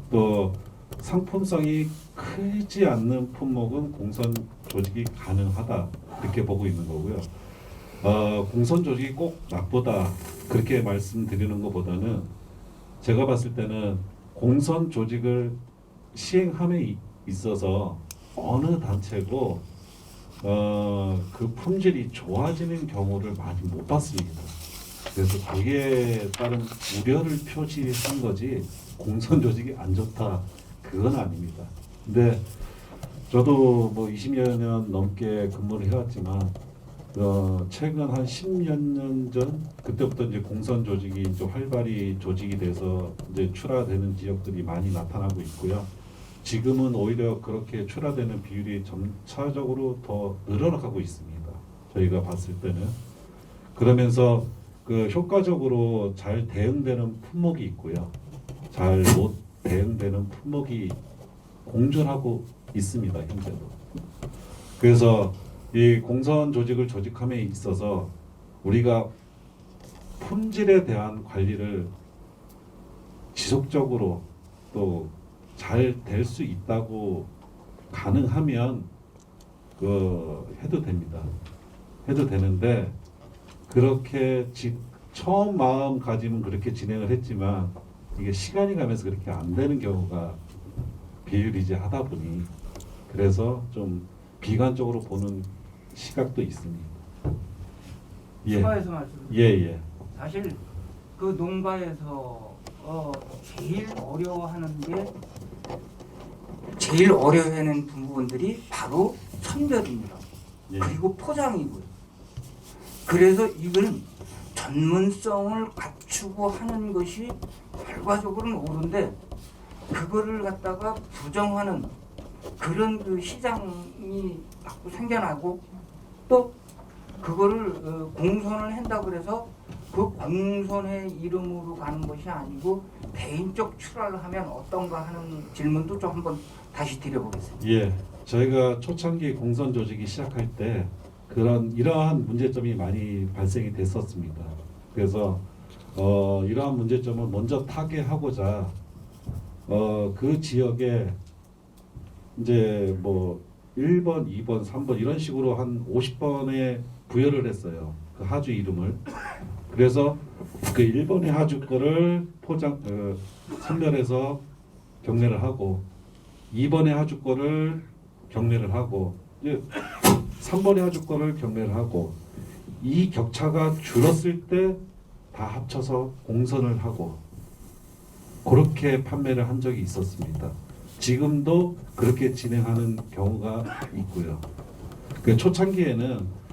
또 상품성이 크지 않는 품목은 공선 조직이 가능하다 이렇게 보고 있는 거고요. 공선 조직이 꼭 나쁘다 그렇게 말씀드리는 것보다는 제가 봤을 때는 공선 조직을 시행함에 있어서 어느 단체고 그 품질이 좋아지는 경우를 많이 못 봤습니다. 그래서 거기에 따른 우려를 표시한 거지 공선 조직이 안 좋다 그건 아닙니다. 근데 저도 뭐 20여 년 넘게 근무를 해왔지만 최근 한 10여 년 전 그때부터 이제 공선 조직이 좀 활발히 조직이 돼서 이제 출하되는 지역들이 많이 나타나고 있고요. 지금은 오히려 그렇게 출하되는 비율이 점차적으로 더 늘어나고 있습니다. 저희가 봤을 때는 그러면서 그 효과적으로 잘 대응되는 품목이 있고요. 잘 못 대응되는 품목이 공존하고 있습니다. 현재도. 그래서 이 공선 조직을 조직함에 있어서 우리가 품질에 대한 관리를 지속적으로 또 잘 될 수 있다고 가능하면 해도 됩니다. 해도 되는데 그렇게 처음 마음가짐은 그렇게 진행을 했지만 이게 시간이 가면서 그렇게 안 되는 경우가 비일비재하다 보니 그래서 좀 비관적으로 보는 시각도 있습니다. 예. 추가해서 말씀드리면 예. 사실 그 농가에서 제일 어려워하는 게 제일 어려워하는 부분들이 바로 선별입니다. 예. 그리고 포장이고요. 그래서 이거는 전문성을 갖추고 하는 것이 결과적으로는 옳은데 그거를 갖다가 부정하는 그런 그 시장이 자꾸 생겨나고 또 그거를 공선을 한다 그래서 그 공선의 이름으로 가는 것이 아니고 개인적 출하를 하면 어떤가 하는 질문도 좀 한번 다시 드려보겠습니다. 예. 저희가 초창기 공선 조직이 시작할 때 이러한 문제점이 많이 발생이 됐었습니다. 그래서 이러한 문제점을 먼저 타개하고자 그 지역에 이제 뭐 1번, 2번, 3번 이런 식으로 한 50번에 부여를 했어요. 그 하주 이름을. 그래서 그 1번의 하주 거를 선별해서 경매를 하고 2번의 하주 거를 경매를 하고 3번의 하주 거를 경매를 하고 이 격차가 줄었을 때 다 합쳐서 공선을 하고 그렇게 판매를 한 적이 있었습니다. 지금도 그렇게 진행하는 경우가 있고요. 그 초창기에는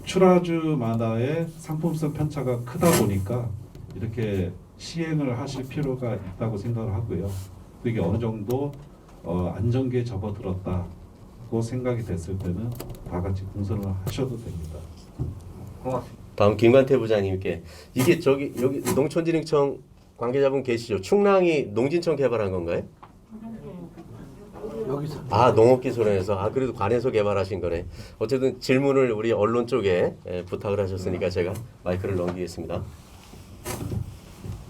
출하주마다의 상품성 편차가 크다 보니까 이렇게 시행을 하실 필요가 있다고 생각을 하고요. 이게 어느 정도 안정기에 접어들었다고 생각이 됐을 때는 다 같이 공선을 하셔도 됩니다. 고맙습니다. 다음 김관태 부장님께 이게 여기 농촌진흥청 관계자분 계시죠? 충랑이 농진청 개발한 건가요? 여기서 농업기술원에서 그래도 관에서 개발하신 거네. 어쨌든 질문을 우리 언론 쪽에 부탁을 하셨으니까 제가 마이크를 넘기겠습니다.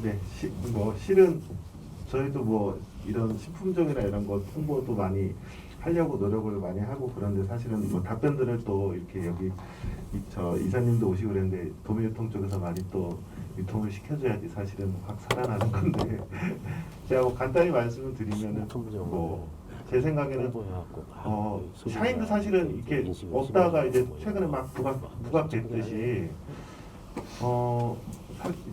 네, 실은 저희도 뭐 이런 식품종이나 이런 것 홍보도 많이 하려고 노력을 많이 하고 그런데 사실은 뭐 답변들을 또 이렇게 여기 저 이사님도 오시고 그랬는데 도민유통 쪽에서 많이 또 유통을 시켜줘야지 사실은 확 살아나는 건데 제가 뭐 간단히 말씀을 드리면은 제 생각에는 샤인도 사실은 이렇게 없다가 이제 최근에 막 부각됐듯이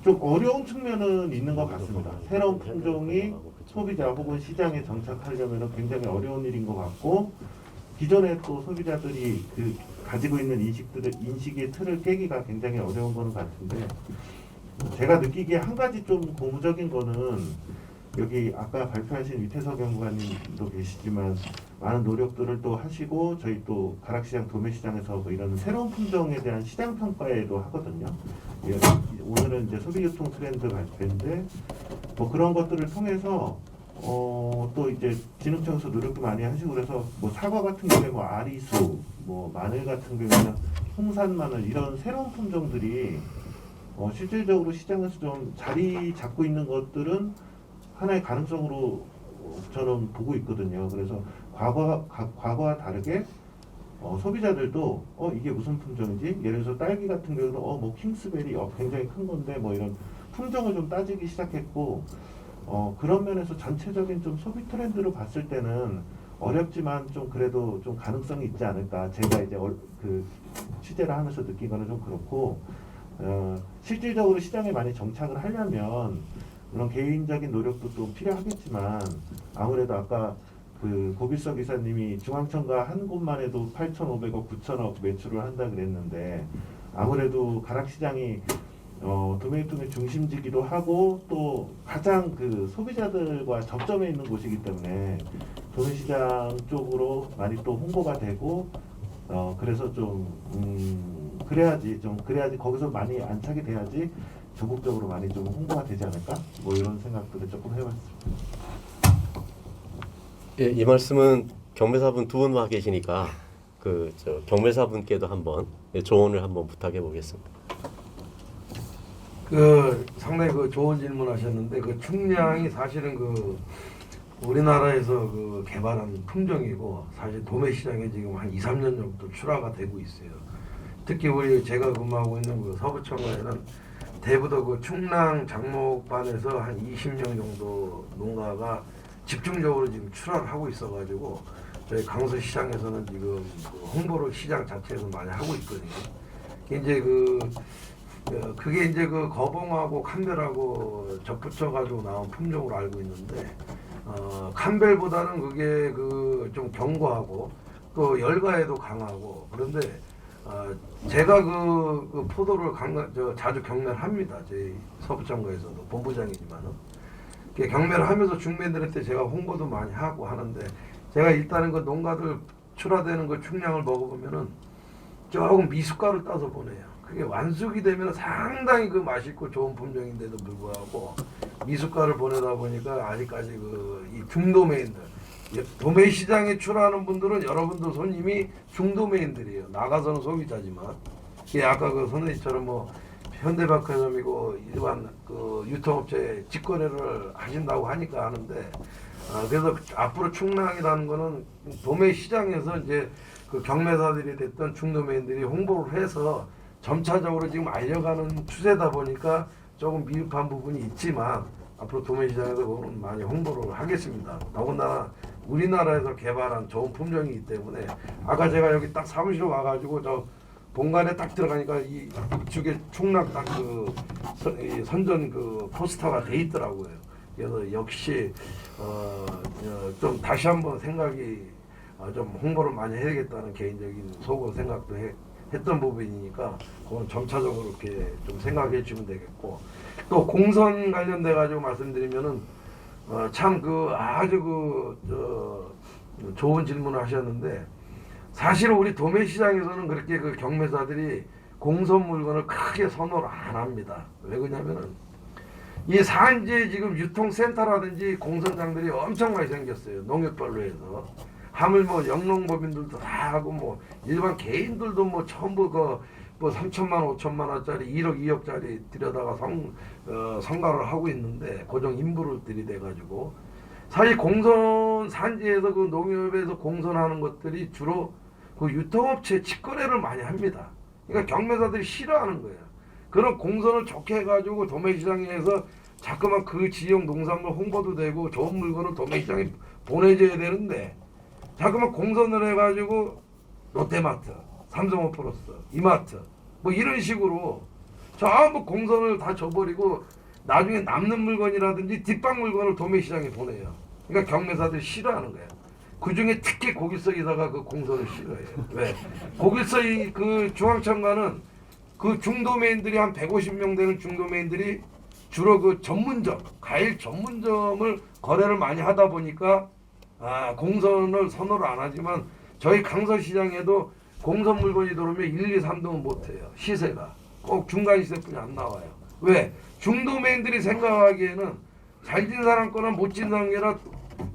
좀 어려운 측면은 있는 것 같습니다. 새로운 품종이 소비자 혹은 시장에 정착하려면 굉장히 어려운 일인 것 같고 기존에 또 소비자들이 그 가지고 있는 인식의 틀을 깨기가 굉장히 어려운 거는 같은데 제가 느끼기에 한 가지 좀 고무적인 거는 여기 아까 발표하신 위태석 연구관님도 계시지만 많은 노력들을 또 하시고 저희 또 가락시장 도매시장에서 뭐 이런 새로운 품종에 대한 시장 평가에도 하거든요. 예, 오늘은 이제 소비유통 트렌드 발표인데 뭐 그런 것들을 통해서 또 이제 진흥청에서 노력도 많이 하시고 그래서 뭐 사과 같은 경우에 뭐 아리수, 뭐 마늘 같은 경우에는 홍산 마늘 이런 새로운 품종들이 실질적으로 시장에서 좀 자리 잡고 있는 것들은 하나의 가능성으로 저는 보고 있거든요. 그래서 과거와 다르게 소비자들도 이게 무슨 품종이지? 예를 들어서 딸기 같은 경우는 뭐 킹스베리 굉장히 큰 건데 뭐 이런 품종을 좀 따지기 시작했고 그런 면에서 전체적인 좀 소비 트렌드로 봤을 때는 어렵지만 좀 그래도 좀 가능성이 있지 않을까. 제가 이제 그 취재를 하면서 느낀 거는 좀 그렇고 실질적으로 시장에 많이 정착을 하려면 그런 개인적인 노력도 좀 필요하겠지만 아무래도 아까 그 고빌서 기사님이 중앙청가 한 곳만 해도 8,500억, 9,000억 매출을 한다 그랬는데 아무래도 가락시장이 도매유통의 중심지기도 하고 또 가장 그 소비자들과 접점에 있는 곳이기 때문에 도매시장 쪽으로 많이 또 홍보가 되고 그래서 그래야지 거기서 많이 안착이 돼야지 전국적으로 많이 좀 홍보가 되지 않을까? 뭐 이런 생각들을 조금 해봤습니다. 예, 이 말씀은 경매사분 두 분 와 계시니까 경매사분께도 한번 조언을 한번 부탁해 보겠습니다. 상당히 좋은 질문하셨는데 충량이 사실은 우리나라에서 개발한 품종이고 사실 도매시장에 지금 한 2-3년 정도 출하가 되고 있어요. 특히 제가 근무하고 있는 서부청가에는 대부도 충랑 장목반에서 한 20명 정도 농가가 집중적으로 지금 출하를 하고 있어가지고 저희 강서시장에서는 지금 홍보를 시장 자체에서 많이 하고 있거든요. 그게 이제 거봉하고 캄벨하고 접붙여가지고 나온 품종으로 알고 있는데 캄벨보다는 그게 좀 견고하고 또 열가에도 강하고 그런데 제가 포도를 자주 경매를 합니다. 저희 서부청가에서도 본부장이지만은 경매를 하면서 중매인들한테 제가 홍보도 많이 하고 하는데 제가 일단은 농가들 출하되는 충량을 먹어보면은 조금 미숫가루 따서 보내요. 그게 완숙이 되면 상당히 맛있고 좋은 품종인데도 불구하고 미숫가루를 보내다 보니까 아직까지 이 중도매인들 도매시장에 출하하는 분들은 여러분들 손님이 중도매인들이에요. 나가서는 소비자지만 아까 선생님처럼 현대백화점이고 일반 유통업체 직거래를 하신다고 하니까 하는데 그래서 앞으로 충랑이라는 거는 도매시장에서 이제 경매사들이 됐던 중도매인들이 홍보를 해서 점차적으로 지금 알려가는 추세다 보니까 조금 미흡한 부분이 있지만 앞으로 도매시장에서 그거는 많이 홍보를 하겠습니다. 더군다나 우리나라에서 개발한 좋은 품종이기 때문에 아까 제가 여기 딱 사무실 와가지고 저 본관에 딱 들어가니까 이쪽에 충락 딱 선전 포스터가 돼 있더라고요. 그래서 역시 좀 다시 한번 생각이 좀 홍보를 많이 해야겠다는 개인적인 속으로 생각도 했던 부분이니까 그건 점차적으로 이렇게 좀 생각해 주면 되겠고 또 공선 관련돼 가지고 말씀드리면은 참 아주 좋은 질문을 하셨는데 사실 우리 도매시장에서는 그렇게 경매사들이 공선 물건을 크게 선호를 안 합니다. 왜 그러냐면은 이 산지에 지금 유통센터라든지 공선장들이 엄청 많이 생겼어요. 농협별로 해서. 하물며 영농법인들도 다 하고 일반 개인들도 전부 3천만 5천만 원짜리 1억 2억짜리 들여다가 성과를 하고 있는데 고정 인부를 들이대가지고 사실 공선 산지에서 농협에서 공선하는 것들이 주로 유통업체 직거래를 많이 합니다. 그러니까 경매사들이 싫어하는 거예요. 그런 공선을 좋게 해가지고 도매시장에서 자꾸만 그 지역 농산물 홍보도 되고 좋은 물건을 도매시장에 보내줘야 되는데 자꾸만 공선을 해가지고 롯데마트, 삼성호플러스, 이마트 이런 식으로 전부 공선을 다 줘버리고 나중에 남는 물건이라든지 뒷방 물건을 도매시장에 보내요. 그러니까 경매사들이 싫어하는 거예요. 그 중에 특히 고길서 기사가 공선을 싫어해요. 왜? 고길서 중앙청가는 중도매인들이 한 150명 되는 중도매인들이 주로 그 전문점, 과일 전문점을 거래를 많이 하다 보니까 공선을 선호를 안 하지만 저희 강서시장에도 공선 물건이 들어오면 1, 2, 3등은 못해요. 시세가 꼭 중간 시세뿐이 안 나와요. 왜? 중도매인들이 생각하기에는 잘진 사람 거나 못진 사람 거나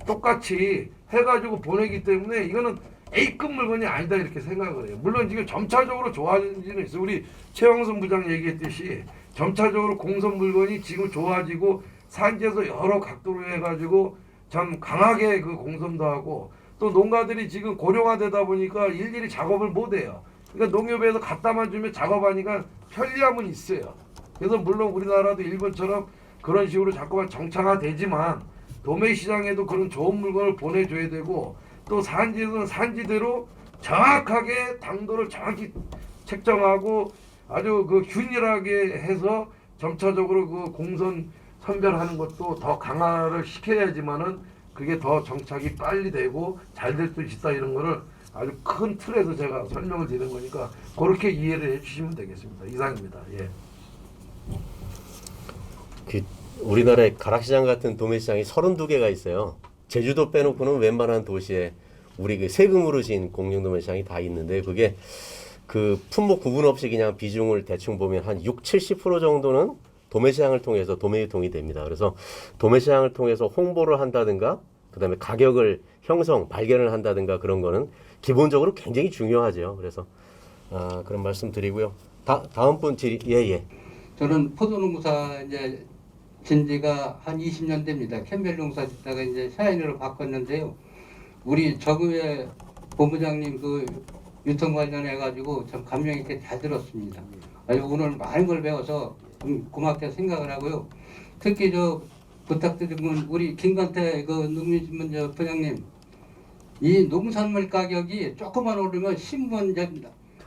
똑같이 해가지고 보내기 때문에 이거는 A급 물건이 아니다 이렇게 생각을 해요. 물론 지금 점차적으로 좋아지는 있어요. 우리 최영선 부장 얘기했듯이 점차적으로 공선 물건이 지금 좋아지고 산지에서 여러 각도로 해가지고 참 강하게 그 공선도 하고 또 농가들이 지금 고령화되다 보니까 일일이 작업을 못해요. 그러니까 농협에서 갖다만 주면 작업하니까 편리함은 있어요. 그래서 물론 우리나라도 일본처럼 그런 식으로 자꾸만 정착화되지만 도매시장에도 그런 좋은 물건을 보내줘야 되고 또 산지에서는 산지대로 정확하게 당도를 정확히 책정하고 아주 그 균일하게 해서 점차적으로 그 공선 선별하는 것도 더 강화를 시켜야지만은 그게 더 정착이 빨리 되고 잘 될 수 있다 이런 거를 아주 큰 틀에서 제가 설명을 드리는 거니까 그렇게 이해를 해주시면 되겠습니다. 이상입니다. 예. 그 우리나라에 가락시장 같은 도매시장이 32개가 있어요. 제주도 빼놓고는 웬만한 도시에 우리 그 세금으로 진 공영도매시장이 다 있는데 그게 그 품목 구분 없이 그냥 비중을 대충 보면 한 60-70% 정도는 도매시장을 통해서 도매유통이 됩니다. 그래서 도매시장을 통해서 홍보를 한다든가 그다음에 가격을 발견을 한다든가 그런 거는 기본적으로 굉장히 중요하죠. 그래서 그런 말씀 드리고요. 다음 분 예. 저는 포도농사 이제 진지가 한 20년 됩니다. 캠벨 농사 짓다가 이제 샤인으로 바꿨는데요. 우리 정의회 본부장님 그 유통 관련해 가지고 참 감명 있게 잘 들었습니다. 아주 오늘 많은 걸 배워서 고맙게 생각을 하고요. 특히 저 부탁드리면 우리 김관태 그 농민신문 저 부장님 이 농산물 가격이 조금만 오르면 신문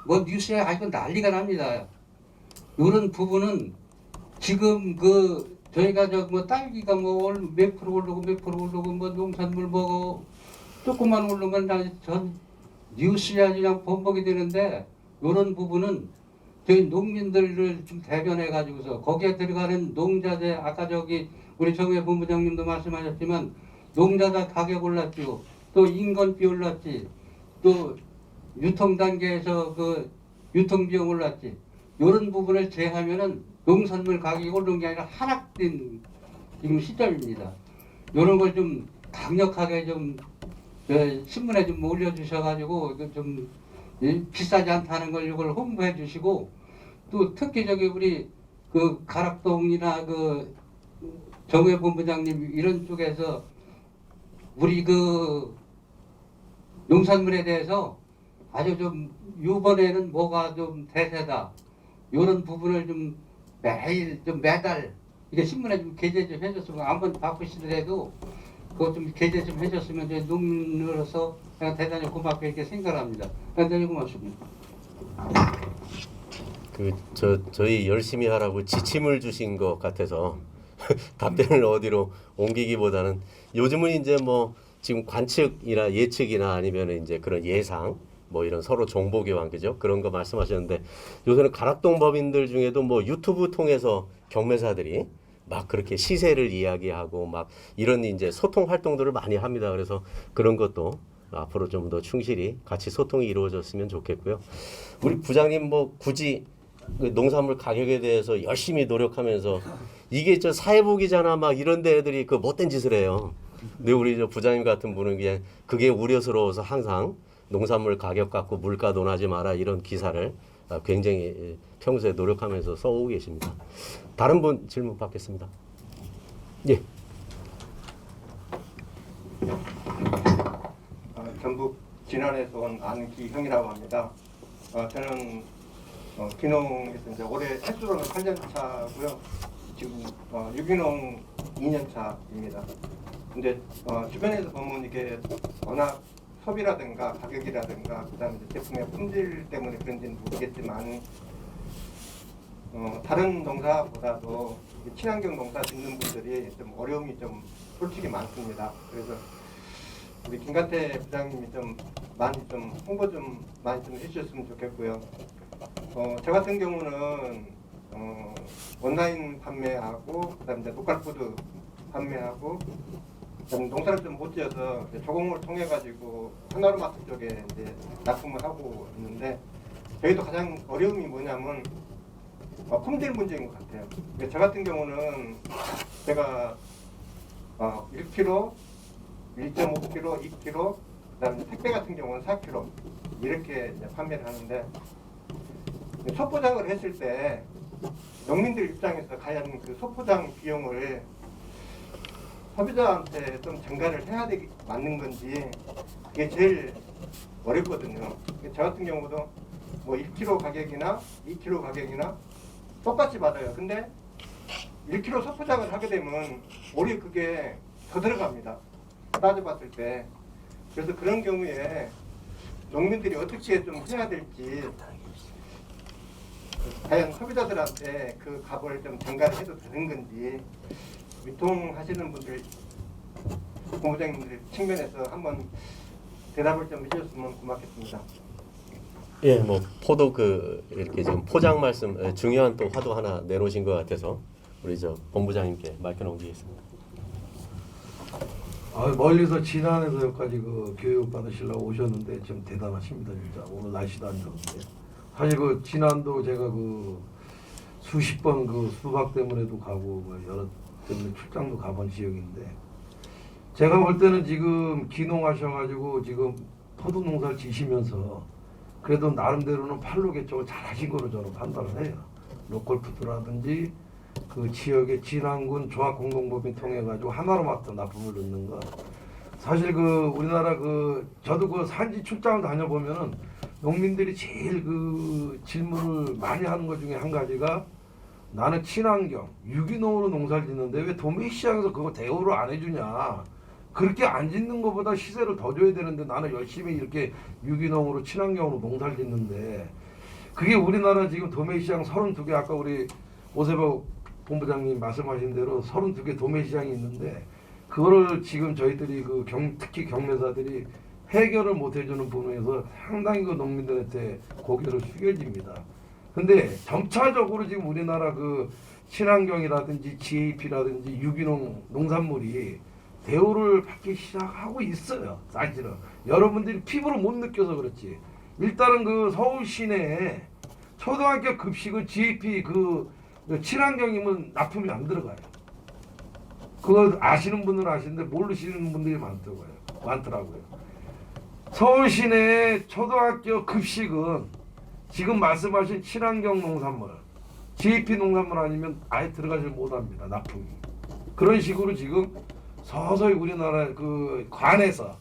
뭐 뉴스에 아주 난리가 납니다. 이런 부분은 지금 그 저희가 저 뭐 딸기가 뭐 몇 프로 오르고 몇 프로 오르고 뭐 농산물 뭐 조금만 오르면 전 뉴스에 아주 그냥 번복이 되는데 이런 부분은 저희 농민들을 좀 대변해 가지고서 거기에 들어가는 농자재 아까 저기 우리 정의 본부장님도 말씀하셨지만 농자재 가격 올랐죠. 또 인건비 올랐지. 또 유통 단계에서 그 유통 비용 올랐지. 이런 부분을 제하면은 농산물 가격이 오르는 게 아니라 하락된 지금 시점입니다. 이런 걸 좀 강력하게 좀 신문에 좀 올려주셔가지고 좀 비싸지 않다는 걸 이걸 홍보해 주시고 또 특히 저기 우리 그 가락동이나 그 정회 본부장님 이런 쪽에서 우리 그 농산물에 대해서 아주 좀 이번에는 뭐가 좀 대세다 이런 부분을 좀 매일 좀 매달 이게 신문에 좀 게재 좀 해줬으면 한번 바쁘시더라도 그거 좀 게재 좀 해줬으면 저희 농민으로서 그냥 대단히 고맙게 이렇게 생각합니다. 대단히 고맙습니다. 저희 열심히 하라고 지침을 주신 것 같아서 답변을 어디로 옮기기보다는 요즘은 이제 뭐 지금 관측이나 예측이나 아니면 이제 그런 예상 뭐 이런 서로 정보 교환 그죠? 그런 거 말씀하셨는데 요새는 가락동 법인들 중에도 뭐 유튜브 통해서 경매사들이 막 그렇게 시세를 이야기하고 막 이런 이제 소통 활동들을 많이 합니다. 그래서 그런 것도 앞으로 좀 더 충실히 같이 소통이 이루어졌으면 좋겠고요. 우리 부장님 뭐 굳이 그 농산물 가격에 대해서 열심히 노력하면서 이게 저 사회복이잖아 막 이런 데들이 그 못된 짓을 해요. 근데 우리 저 부장님 같은 분은 그냥 그게 우려스러워서 항상 농산물 가격 갖고 물가 논하지 마라 이런 기사를 굉장히 평소에 노력하면서 써오고 계십니다. 다른 분 질문 받겠습니다. 예. 전북 진안에서 온 안기형이라고 합니다. 저는 귀농에서 이제 올해 횟수로는 8년 차고요. 지금 유기농 2년 차입니다. 근데 주변에서 보면 이게 워낙 소비라든가 가격이라든가 그다음에 제품의 품질 때문에 그런지는 모르겠지만 다른 농사보다도 친환경 농사 짓는 분들이 좀 어려움이 좀 솔직히 많습니다. 그래서 우리 김관태 부장님이 좀 많이 좀 홍보 좀 많이 좀 해주셨으면 좋겠고요. 저 같은 경우는 온라인 판매하고 그다음에 이제 녹갈푸드 판매하고 그다음에 농사를 좀 못 지어서 이제 조공을 통해 가지고 하나로마트 쪽에 이제 납품을 하고 있는데 저희도 가장 어려움이 뭐냐면 품질 문제인 것 같아요. 그러니까 저 같은 경우는 제가 1kg, 1.5kg, 2kg, 그다음에 택배 같은 경우는 4kg 이렇게 이제 판매를 하는데 소포장을 했을 때 농민들 입장에서 과연 그 소포장 비용을 소비자한테 좀 전가를 해야 되기 맞는 건지 그게 제일 어렵거든요. 저 같은 경우도 뭐 1kg 가격이나 2kg 가격이나 똑같이 받아요. 근데 1kg 소포장을 하게 되면 오히려 그게 더 들어갑니다. 따져봤을 때. 그래서 그런 경우에 농민들이 어떻게 좀 해야 될지 과연 소비자들한테 그 값을 좀 전가를 해도 되는 건지 유통하시는 분들 본부장님들 측면에서 한번 대답을 좀 해주셨으면 고맙겠습니다. 예, 뭐 포도 이렇게 지금 포장 말씀 중요한 또 화두 하나 내놓으신 것 같아서 우리 저 본부장님께 마이크 넘기겠습니다. 멀리서 진안에서 여기까지 그 교육 받으시려고 오셨는데 좀 대단하십니다 진짜. 오늘 날씨도 안 좋은데 사실 그 진안도 제가 그 수십 번 그 수박 때문에도 가고 뭐 여러 때문에 출장도 가본 지역인데 제가 볼 때는 지금 기농하셔가지고 지금 포도 농사를 지시면서 그래도 나름대로는 팔로 개척을 잘 하신 거로 저는 판단을 해요. 로컬푸드라든지 그 지역의 진안군 조합공동법인 통해 가지고 하나로마트 납품을 넣는 거. 사실 그 우리나라 저도 그 산지 출장을 다녀보면은 농민들이 제일 그 질문을 많이 하는 것 중에 한 가지가 나는 친환경 유기농으로 농사를 짓는데 왜 도매시장에서 그거 대우를 안 해주냐. 그렇게 안 짓는 것보다 시세를 더 줘야 되는데 나는 열심히 이렇게 유기농으로 친환경으로 농사를 짓는데 그게 우리나라 지금 도매시장 32개 아까 우리 오세복 본부장님 말씀하신 대로 32개 도매시장이 있는데 그거를 지금 저희들이 특히 경매사들이 해결을 못 해주는 부분에서 상당히 그 농민들한테 고개를 숙여집니다. 근데 점차적으로 지금 우리나라 그 친환경이라든지 GAP라든지 유기농 농산물이 대우를 받기 시작하고 있어요. 사실은 여러분들이 피부로 못 느껴서 그렇지. 일단은 그 서울 시내에 초등학교 급식은 GAP 친환경이면 납품이 안 들어가요. 그거 아시는 분들은 아시는데 모르시는 분들이 많더라고요. 서울 시내의 초등학교 급식은 지금 말씀하신 친환경 농산물, GAP 농산물 아니면 아예 들어가지 못합니다. 납품이. 그런 식으로 지금 서서히 우리나라 그 관에서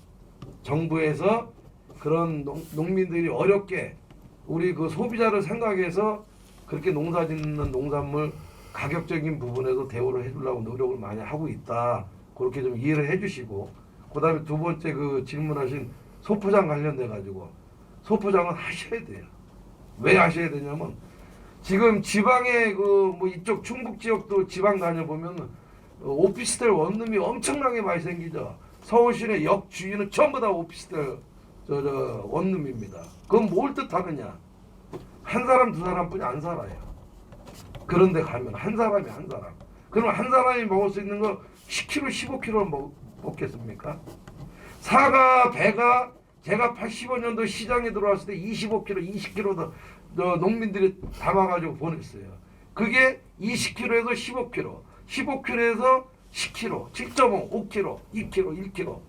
정부에서 그런 농민들이 어렵게 우리 그 소비자를 생각해서 그렇게 농사 짓는 농산물 가격적인 부분에서 대우를 해주려고 노력을 많이 하고 있다. 그렇게 좀 이해를 해주시고 그 다음에 두 번째 그 질문하신 소포장 관련돼 가지고 소포장은 하셔야 돼요. 왜 하셔야 되냐면 지금 지방에 뭐 이쪽 충북 지역도 지방 다녀보면 오피스텔 원룸이 엄청나게 많이 생기죠. 서울시내 역 주위는 전부 다 오피스텔 원룸입니다. 그건 뭘 뜻하느냐? 한 사람 두 사람뿐이 안 살아요. 그런데 가면 한 사람. 그럼 한 사람이 먹을 수 있는 거 10kg, 15kg 먹겠습니까? 사과, 배가 제가 85년도 시장에 들어왔을 때 25kg, 20kg 농민들이 담아가지고 보냈어요. 그게 20kg에서 15kg, 15kg에서 10kg, 7.5, 5kg, 2kg, 1kg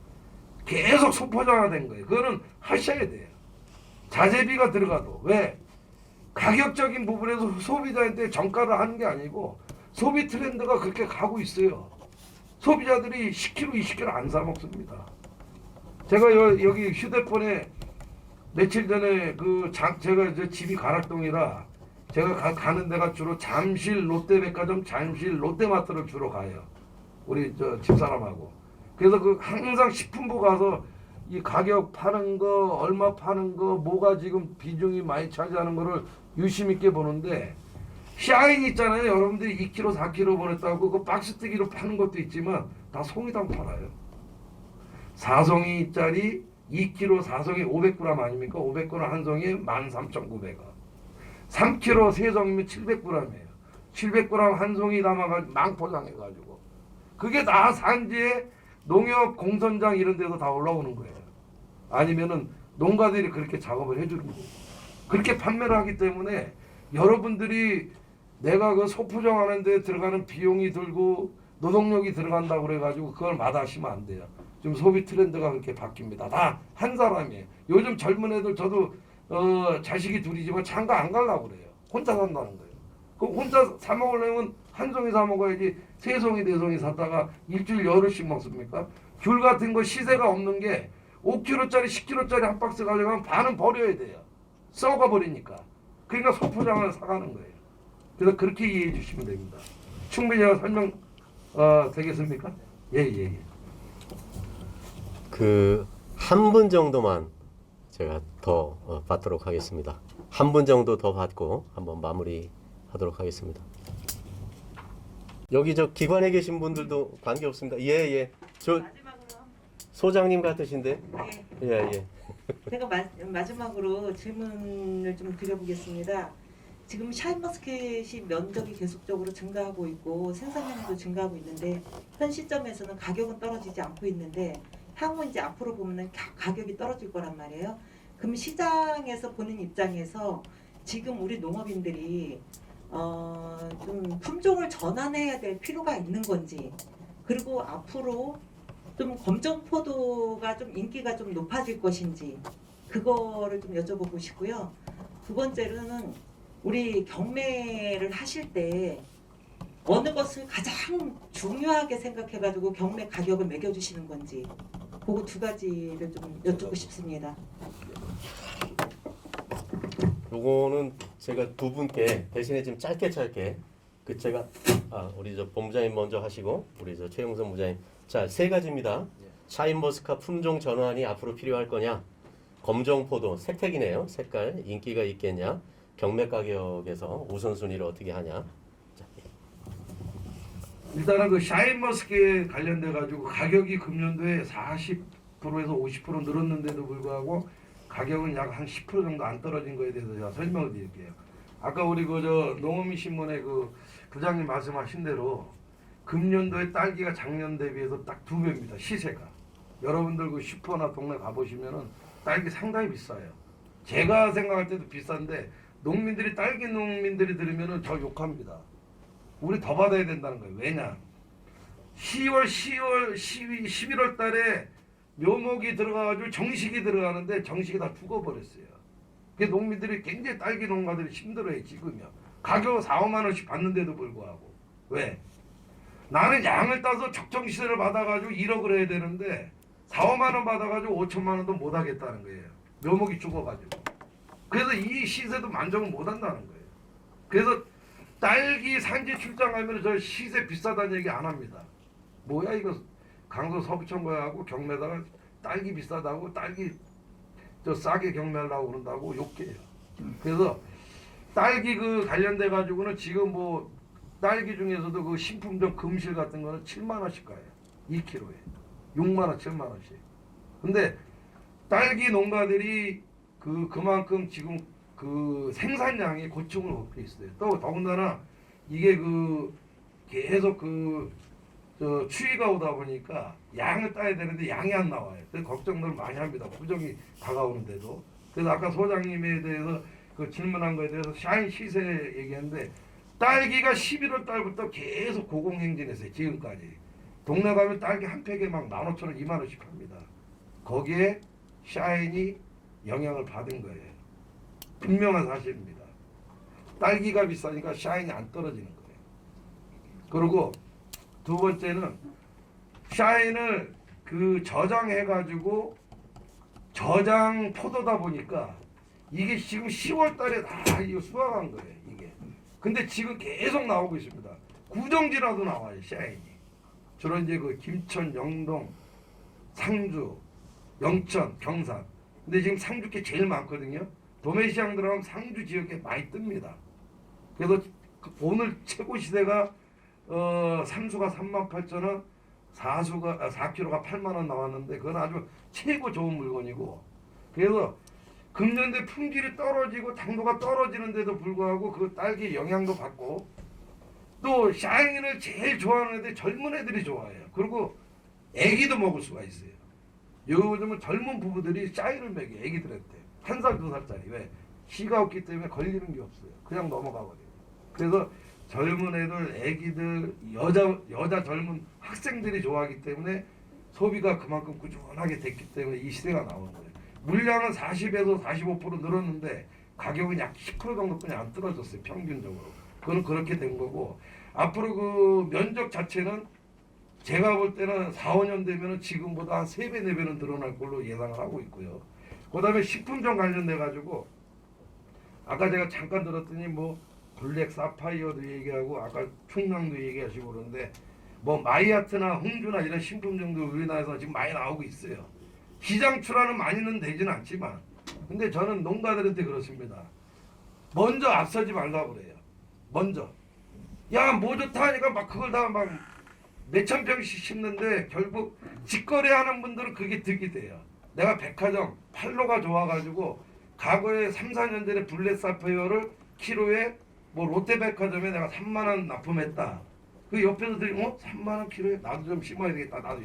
계속 소포장화된 거예요. 그거는 하셔야 돼요. 자재비가 들어가도 왜? 가격적인 부분에서 소비자한테 정가를 하는 게 아니고 소비 트렌드가 그렇게 가고 있어요. 소비자들이 10kg, 20kg 안 사 먹습니다. 제가 여기 휴대폰에 며칠 전에 제가 이제 집이 가락동이라 제가 가는 데가 주로 잠실 롯데백화점, 잠실 롯데마트를 주로 가요. 우리 집사람하고. 그래서 항상 식품부 가서 이 가격 파는 거, 얼마 파는 거, 뭐가 지금 비중이 많이 차지하는 거를 유심 있게 보는데 샤인 있잖아요. 여러분들이 2kg, 4kg 보냈다고 그 박스뜨기로 파는 것도 있지만 다 송이당 팔아요. 4송이짜리 2kg 4송이 500g 아닙니까? 500g 한 송이에 13,900원. 3kg 3송이면 700g이에요. 700g 한 송이 담아가지고 망포장해가지고 그게 다 산지에 농협 공선장 이런 데서 다 올라오는 거예요. 아니면은 농가들이 그렇게 작업을 해주는 거예요. 그렇게 판매를 하기 때문에 여러분들이 내가 그 소포장하는 데 들어가는 비용이 들고 노동력이 들어간다고 그래가지고 그걸 마다하시면 안 돼요. 지금 소비 트렌드가 그렇게 바뀝니다. 다 한 사람이에요. 요즘 젊은 애들 저도 자식이 둘이지만 장가 안 가려고 그래요. 혼자 산다는 거예요. 그럼 혼자 사 먹으려면 한 송이 사 먹어야지 세 송이 네 송이 샀다가 일주일 열흘씩 먹습니까? 귤 같은 거 시세가 없는 게 5kg짜리 10kg짜리 한 박스 가려면 반은 버려야 돼요. 썩어 버리니까. 그러니까 소포장을 사가는 거예요. 그래서 그렇게 이해해 주시면 됩니다. 충분히 설명 되겠습니까? 예. 그 한 분 정도만 제가 더 받도록 하겠습니다. 한 분 정도 더 받고 한번 마무리하도록 하겠습니다. 여기 저 기관에 계신 분들도 관계 없습니다. 예. 저 마지막으로 소장님 같으신데. 예. 제가 마지막으로 질문을 좀 드려보겠습니다. 지금 샤인머스켓이 면적이 계속적으로 증가하고 있고 생산량도 증가하고 있는데 현 시점에서는 가격은 떨어지지 않고 있는데 향후 이제 앞으로 보면은 가격이 떨어질 거란 말이에요. 그럼 시장에서 보는 입장에서 지금 우리 농업인들이 좀 품종을 전환해야 될 필요가 있는 건지, 그리고 앞으로 좀 검정포도가 좀 인기가 좀 높아질 것인지 그거를 좀 여쭤보고 싶고요. 두 번째로는 우리 경매를 하실 때 어느 것을 가장 중요하게 생각해가지고 경매 가격을 매겨주시는 건지 그거 두 가지를 좀 여쭙고 싶습니다. 요거는 제가 두 분께 대신에 지금 짧게 그 제가 우리 저 본부장님 먼저 하시고 우리 저 최용선 부장님 자 3가지입니다. 샤인머스카 품종 전환이 앞으로 필요할 거냐, 검정포도 색택이네요. 색깔 인기가 있겠냐, 경매 가격에서 우선순위를 어떻게 하냐. 일단은 그 샤인머스켓 관련돼 가지고 가격이 금년도에 40%에서 50% 늘었는데도 불구하고 가격은 약 한 10% 정도 안 떨어진 거에 대해서 제가 설명을 드릴게요. 아까 우리 그 농어민 신문의 그 부장님 말씀하신 대로 금년도에 딸기가 작년 대비해서 딱 2배입니다. 시세가. 여러분들 그 슈퍼나 동네 가보시면은 딸기 상당히 비싸요. 제가 생각할 때도 비싼데 농민들이 딸기 농민들이 들으면은 저 욕합니다. 우리 더 받아야 된다는 거예요. 왜냐? 10월, 10월, 11월 달에 묘목이 들어가가지고 정식이 들어가는데 정식이 다 죽어버렸어요. 그 농민들이 굉장히 딸기 농가들이 힘들어요. 지금요. 가격은 4, 5만 원씩 받는데도 불구하고. 왜? 나는 양을 따서 적정시세를 받아가지고 1억을 해야 되는데 4, 5만 원 받아가지고 5천만 원도 못 하겠다는 거예요. 묘목이 죽어가지고. 그래서 이 시세도 만족을 못 한다는 거예요. 그래서 딸기 산지 출장 가면 저 시세 비싸다는 얘기 안 합니다. 뭐야 이거 강서 서부청과하고 경매다가 딸기 비싸다고 딸기 저 싸게 경매하려고 그런다고 욕해요. 그래서 딸기 그 관련돼 가지고는 지금 뭐 딸기 중에서도 그 신품종 금실 같은 거는 7만 원씩 가요. 2kg에 6만 원, 7만 원씩. 근데 딸기 농가들이 그만큼 지금 그 생산량이 고충을 겪고 있어요. 또 더군다나 이게 그 계속 저 추위가 오다 보니까 양을 따야 되는데 양이 안 나와요. 그래서 걱정들 많이 합니다. 부정이 다가오는데도. 그래서 아까 소장님에 대해서 그 질문한 거에 대해서 샤인 시세 얘기했는데 딸기가 11월 달부터 계속 고공행진했어요. 지금까지. 동네 가면 딸기 한 팩에 막 15,000원, 2만 원씩 합니다. 거기에 샤인이 영향을 받은 거예요. 분명한 사실입니다. 딸기가 비싸니까 샤인이 안 떨어지는 거예요. 그리고 두 번째는 샤인을 그 저장해가지고 저장 포도다 보니까 이게 지금 10월 달에 다 이거 수확한 거예요. 이게. 근데 지금 계속 나오고 있습니다. 구정지라도 나와요. 샤인이. 주로 이제 그 김천, 영동, 상주, 영천, 경산. 근데 지금 상주께 제일 많거든요. 도매시장 들어가면 상주 지역에 많이 뜹니다. 그래서 오늘 최고 시세가 3수가 38,000원, 4kg가 8만원 나왔는데 그건 아주 최고 좋은 물건이고, 그래서 금년대 품질이 떨어지고 당도가 떨어지는데도 불구하고 그 딸기 영양도 받고 또 샤인을 제일 좋아하는 애들이 젊은 애들이 좋아해요. 그리고 애기도 먹을 수가 있어요. 요즘은 젊은 부부들이 샤인을 먹여요. 애기들한테. 1살, 2살짜리. 왜? 키가 없기 때문에 걸리는 게 없어요. 그냥 넘어가 버려요. 그래서 젊은 애들, 애기들, 여자 젊은 학생들이 좋아하기 때문에 소비가 그만큼 꾸준하게 됐기 때문에 이 시대가 나오는 거예요. 물량은 40에서 45% 늘었는데 가격은 약 10% 정도뿐이 안 떨어졌어요. 평균적으로. 그건 그렇게 된 거고, 앞으로 그 면적 자체는 제가 볼 때는 4, 5년 되면은 지금보다 한 3배, 4배는 늘어날 걸로 예상을 하고 있고요. 그 다음에 식품점 관련돼 가지고 아까 제가 잠깐 들었더니 뭐 블랙 사파이어도 얘기하고 아까 충남도 얘기하시고 그러는데 뭐 마이아트나 홍주나 이런 신품종도 우리나라에서 지금 많이 나오고 있어요. 시장 출하는 많이는 되지는 않지만, 근데 저는 농가들한테 그렇습니다. 먼저 앞서지 말라고 그래요. 먼저 야 뭐 좋다 하니까 막 그걸 다 막 몇천 병씩 심는데 결국 직거래하는 분들은 그게 득이 돼요. 내가 백화점 팔로가 좋아가지고 과거에 3, 4년 전에 블랙 사파이어를 키로에 뭐 롯데백화점에 내가 3만 원 납품했다. 그 옆에서 들이 3만 원 키로에 나도 좀 심어야 되겠다. 나도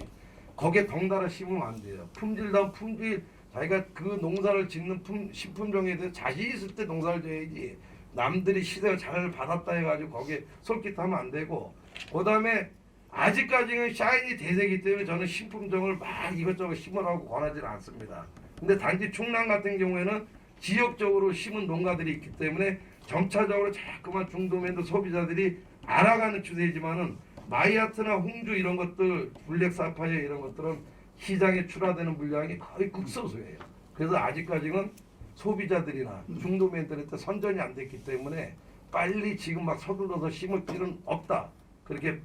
거기에 덩달아 심으면 안 돼요. 품질다운 품질, 자기가 그 농사를 짓는 식품종에 대해서 자신 있을 때 농사를 져야지. 남들이 시대를 잘 받았다 해가지고 거기에 솔깃하면 안 되고, 그 다음에 아직까지는 샤인이 대세이기 때문에 저는 신품종을 막 이것저것 심으라고 권하지는 않습니다. 근데 단지 충남 같은 경우에는 지역적으로 심은 농가들이 있기 때문에 점차적으로 자꾸만 중도면도 소비자들이 알아가는 추세이지만은 마이아트나 홍주 이런 것들, 블랙 사파이어 이런 것들은 시장에 출하되는 물량이 거의 극소수예요. 그래서 아직까지는 소비자들이나 중도면들한테 선전이 안 됐기 때문에 빨리 지금 막 서둘러서 심을 필요는 없다. 그렇게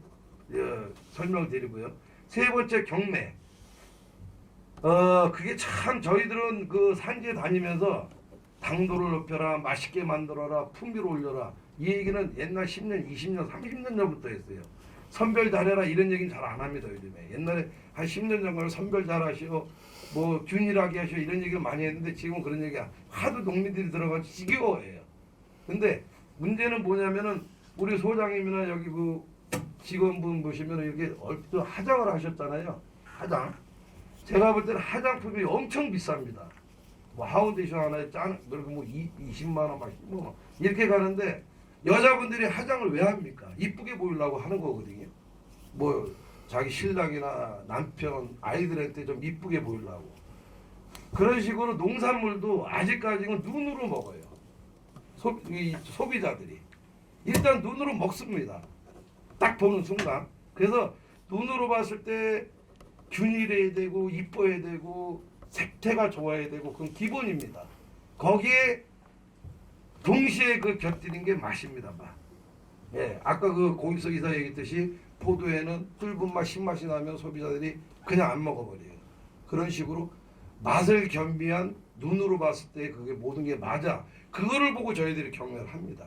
설명을 드리고요. 세 번째, 경매. 그게 참 저희들은 그 산지에 다니면서 당도를 높여라, 맛있게 만들어라, 풍미를 올려라, 이 얘기는 옛날 10년, 20년, 30년 전부터 했어요. 선별 잘해라 이런 얘기는 잘 안 합니다. 요즘에. 옛날에 한 10년 전까지 선별 잘하시오, 뭐 균일하게 하시오 이런 얘기를 많이 했는데 지금은 그런 얘기 하도 농민들이 들어가서 지겨워해요. 근데 문제는 뭐냐면은 우리 소장님이나 여기 그 직원분 보시면 이렇게 얼핏 화장을 하셨잖아요. 화장. 제가 볼 때는 화장품이 엄청 비쌉니다. 뭐 하운데이션 하나에 그리고 뭐 20만 원, 막 10만 원 이렇게 가는데 여자분들이 화장을 왜 합니까? 이쁘게 보이려고 하는 거거든요. 뭐 자기 신랑이나 남편, 아이들한테 좀 이쁘게 보이려고. 그런 식으로 농산물도 아직까지는 눈으로 먹어요. 소비자들이. 일단 눈으로 먹습니다. 딱 보는 순간. 그래서 눈으로 봤을 때 균일해야 되고 이뻐야 되고 색태가 좋아야 되고 그건 기본입니다. 거기에 동시에 그 곁들인 게 맛입니다. 맛. 예, 아까 그 고기석 이사 얘기했듯이 포도에는 떫은 맛, 신맛이 나면 소비자들이 그냥 안 먹어버려요. 그런 식으로 맛을 겸비한 눈으로 봤을 때 그게 모든 게 맞아. 그거를 보고 저희들이 경매를 합니다.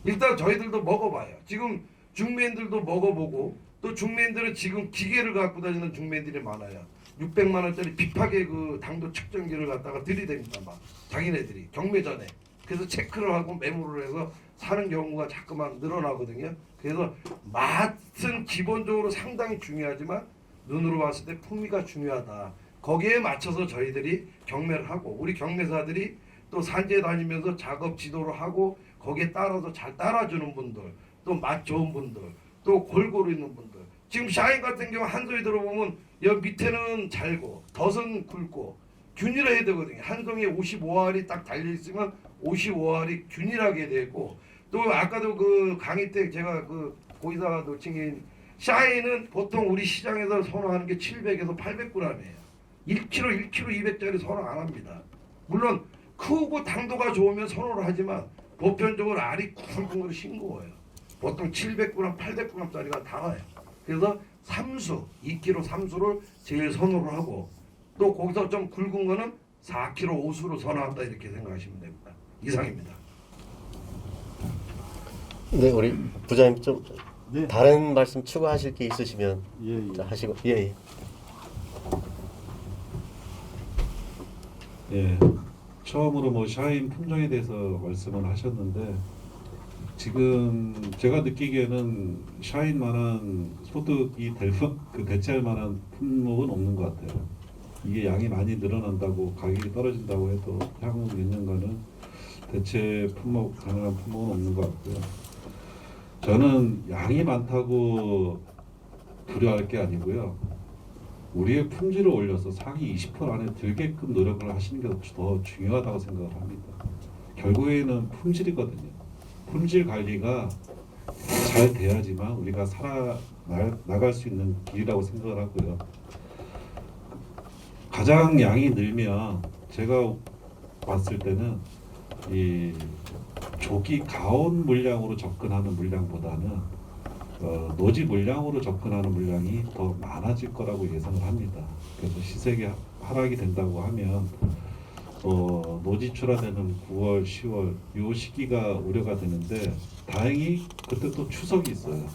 일단 저희들도 먹어봐요. 지금 중매인들도 먹어보고, 또 중매인들은 지금 기계를 갖고 다니는 중매인들이 많아요. 600만 원짜리 빅하게 그 당도 측정기를 갖다가 들이댑니다. 막 자기네들이 경매 전에. 그래서 체크를 하고 메모를 해서 사는 경우가 자꾸만 늘어나거든요. 그래서 맛은 기본적으로 상당히 중요하지만 눈으로 봤을 때 풍미가 중요하다. 거기에 맞춰서 저희들이 경매를 하고, 우리 경매사들이 또 산지에 다니면서 작업 지도를 하고 거기에 따라서 잘 따라주는 분들, 또 맛 좋은 분들, 또 골고루 있는 분들. 지금 샤인 같은 경우 한 송이 들어보면 여기 밑에는 잘고 덫은 굵고 균일해야 되거든요. 한 송이에 55알이 딱 달려있으면 55알이 균일하게 되고, 또 아까도 그 강의 때 제가 그 고이사가 놓친 게 샤인은 보통 우리 시장에서 선호하는 게 700에서 800g이에요. 1kg, 200짜리 선호 안 합니다. 물론 크고 당도가 좋으면 선호를 하지만 보편적으로 알이 굵은 걸 싱거워요. 보통 700g, 800g짜리가 달아요. 그래서 삼수, 2kg 삼수를 제일 선호를 하고, 또 거기서 좀 굵은 거는 4kg 오수로 선호한다 이렇게 생각하시면 됩니다. 이상입니다. 네, 우리 부장님 좀 네. 다른 말씀 추가하실 게 있으시면 예. 하시고. 예. 예. 처음으로 뭐 샤인 품종에 대해서 말씀을 하셨는데 지금 제가 느끼기에는 샤인만한 소득이 대체할 만한 품목은 없는 것 같아요. 이게 양이 많이 늘어난다고 가격이 떨어진다고 해도 향후 몇 년간은 대체 가능한 품목은 없는 것 같고요. 저는 양이 많다고 두려워할 게 아니고요. 우리의 품질을 올려서 상위 20% 안에 들게끔 노력을 하시는 게 더 중요하다고 생각을 합니다. 결국에는 품질이거든요. 품질 관리가 잘 돼야지만 우리가 나갈 수 있는 길이라고 생각을 하고요. 가장 양이 늘면 제가 봤을 때는 이 조기 가온 물량으로 접근하는 물량보다는 노지 물량으로 접근하는 물량이 더 많아질 거라고 예상을 합니다. 그래서 시세가 하락이 된다고 하면 노지 출하되는 9월, 10월 이 시기가 우려가 되는데 다행히 그때 또 추석이 있어요.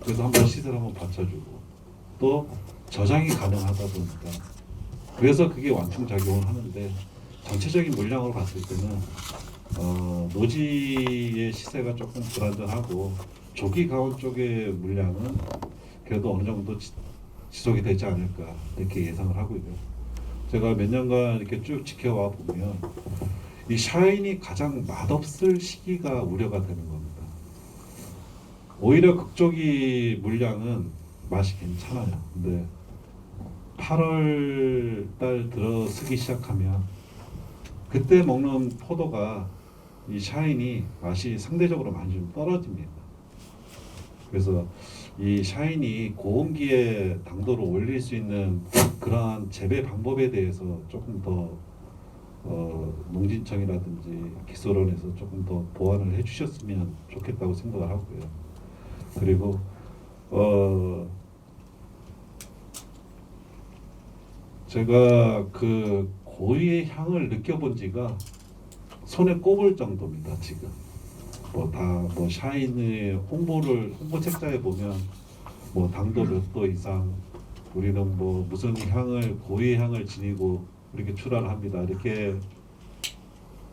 그래서 한번 시세를 한번 받쳐주고 또 저장이 가능하다 보니까 그래서 그게 완충 작용을 하는데 전체적인 물량으로 봤을 때는 노지의 시세가 조금 불안전하고 조기 가온 쪽의 물량은 그래도 어느 정도 지속이 되지 않을까 이렇게 예상을 하고요. 제가 몇 년간 이렇게 쭉 지켜와 보면 이 샤인이 가장 맛없을 시기가 우려가 되는 겁니다. 오히려 극조기 물량은 맛이 괜찮아요. 근데 8월 달 들어서기 시작하면 그때 먹는 포도가 이 샤인이 맛이 상대적으로 많이 좀 떨어집니다. 그래서 이 샤인이 고온기에 당도를 올릴 수 있는 그러한 재배 방법에 대해서 조금 더 농진청이라든지 기술원에서 조금 더 보완을 해주셨으면 좋겠다고 생각을 하고요. 그리고 제가 그 고유의 향을 느껴본 지가 손에 꼽을 정도입니다. 지금 뭐 샤인의 홍보 책자에 보면 뭐 당도 몇 도 이상 우리는 뭐 무슨 향을 고유의 향을 지니고 이렇게 출하를 합니다. 이렇게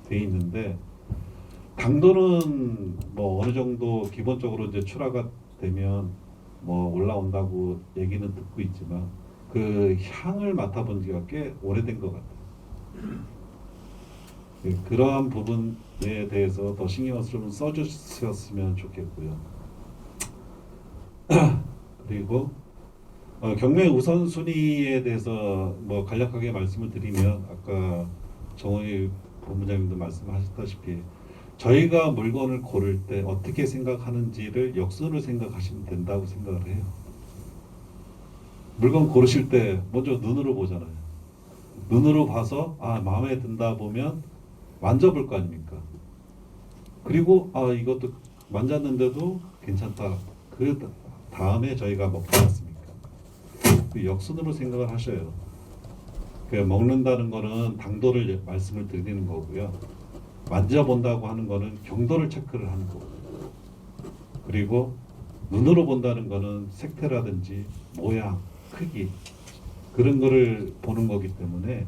돼 있는데 당도는 뭐 어느 정도 기본적으로 이제 출하가 되면 뭐 올라온다고 얘기는 듣고 있지만 그 향을 맡아본 지가 꽤 오래된 것 같아요. 그러한 부분에 대해서 더 신경을 좀 써주셨으면 좋겠고요. 그리고 경매 우선순위에 대해서 뭐 간략하게 말씀을 드리면 아까 정원희 본부장님도 말씀하셨다시피 저희가 물건을 고를 때 어떻게 생각하는지를 역순으로 생각하시면 된다고 생각을 해요. 물건 고르실 때 먼저 눈으로 보잖아요. 눈으로 봐서 마음에 든다 보면 만져볼 거 아닙니까? 그리고 이것도 만졌는데도 괜찮다. 그 다음에 저희가 먹지 않습니까? 그 역순으로 생각을 하셔요. 그 먹는다는 거는 당도를 말씀을 드리는 거고요. 만져본다고 하는 거는 경도를 체크를 하는 거고, 그리고 눈으로 본다는 거는 색태라든지 모양, 크기 그런 거를 보는 거기 때문에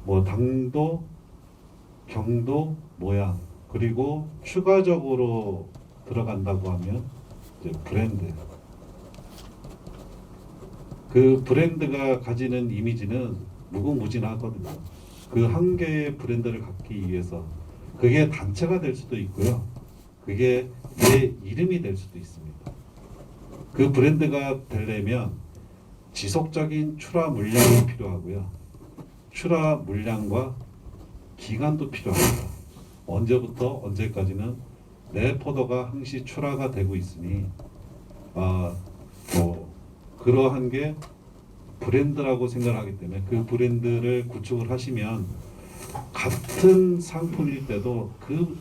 뭐 당도, 경도, 모양 그리고 추가적으로 들어간다고 하면 이제 브랜드. 그 브랜드가 가지는 이미지는 무궁무진하거든요. 그 한 개의 브랜드를 갖기 위해서 그게 단체가 될 수도 있고요. 그게 내 이름이 될 수도 있습니다. 그 브랜드가 되려면 지속적인 출하 물량이 필요하고요. 출하 물량과 기간도 필요합니다. 언제부터 언제까지는 내 포도가 항시 출하가 되고 있으니 그러한 게 브랜드라고 생각하기 때문에 그 브랜드를 구축을 하시면 같은 상품일 때도 그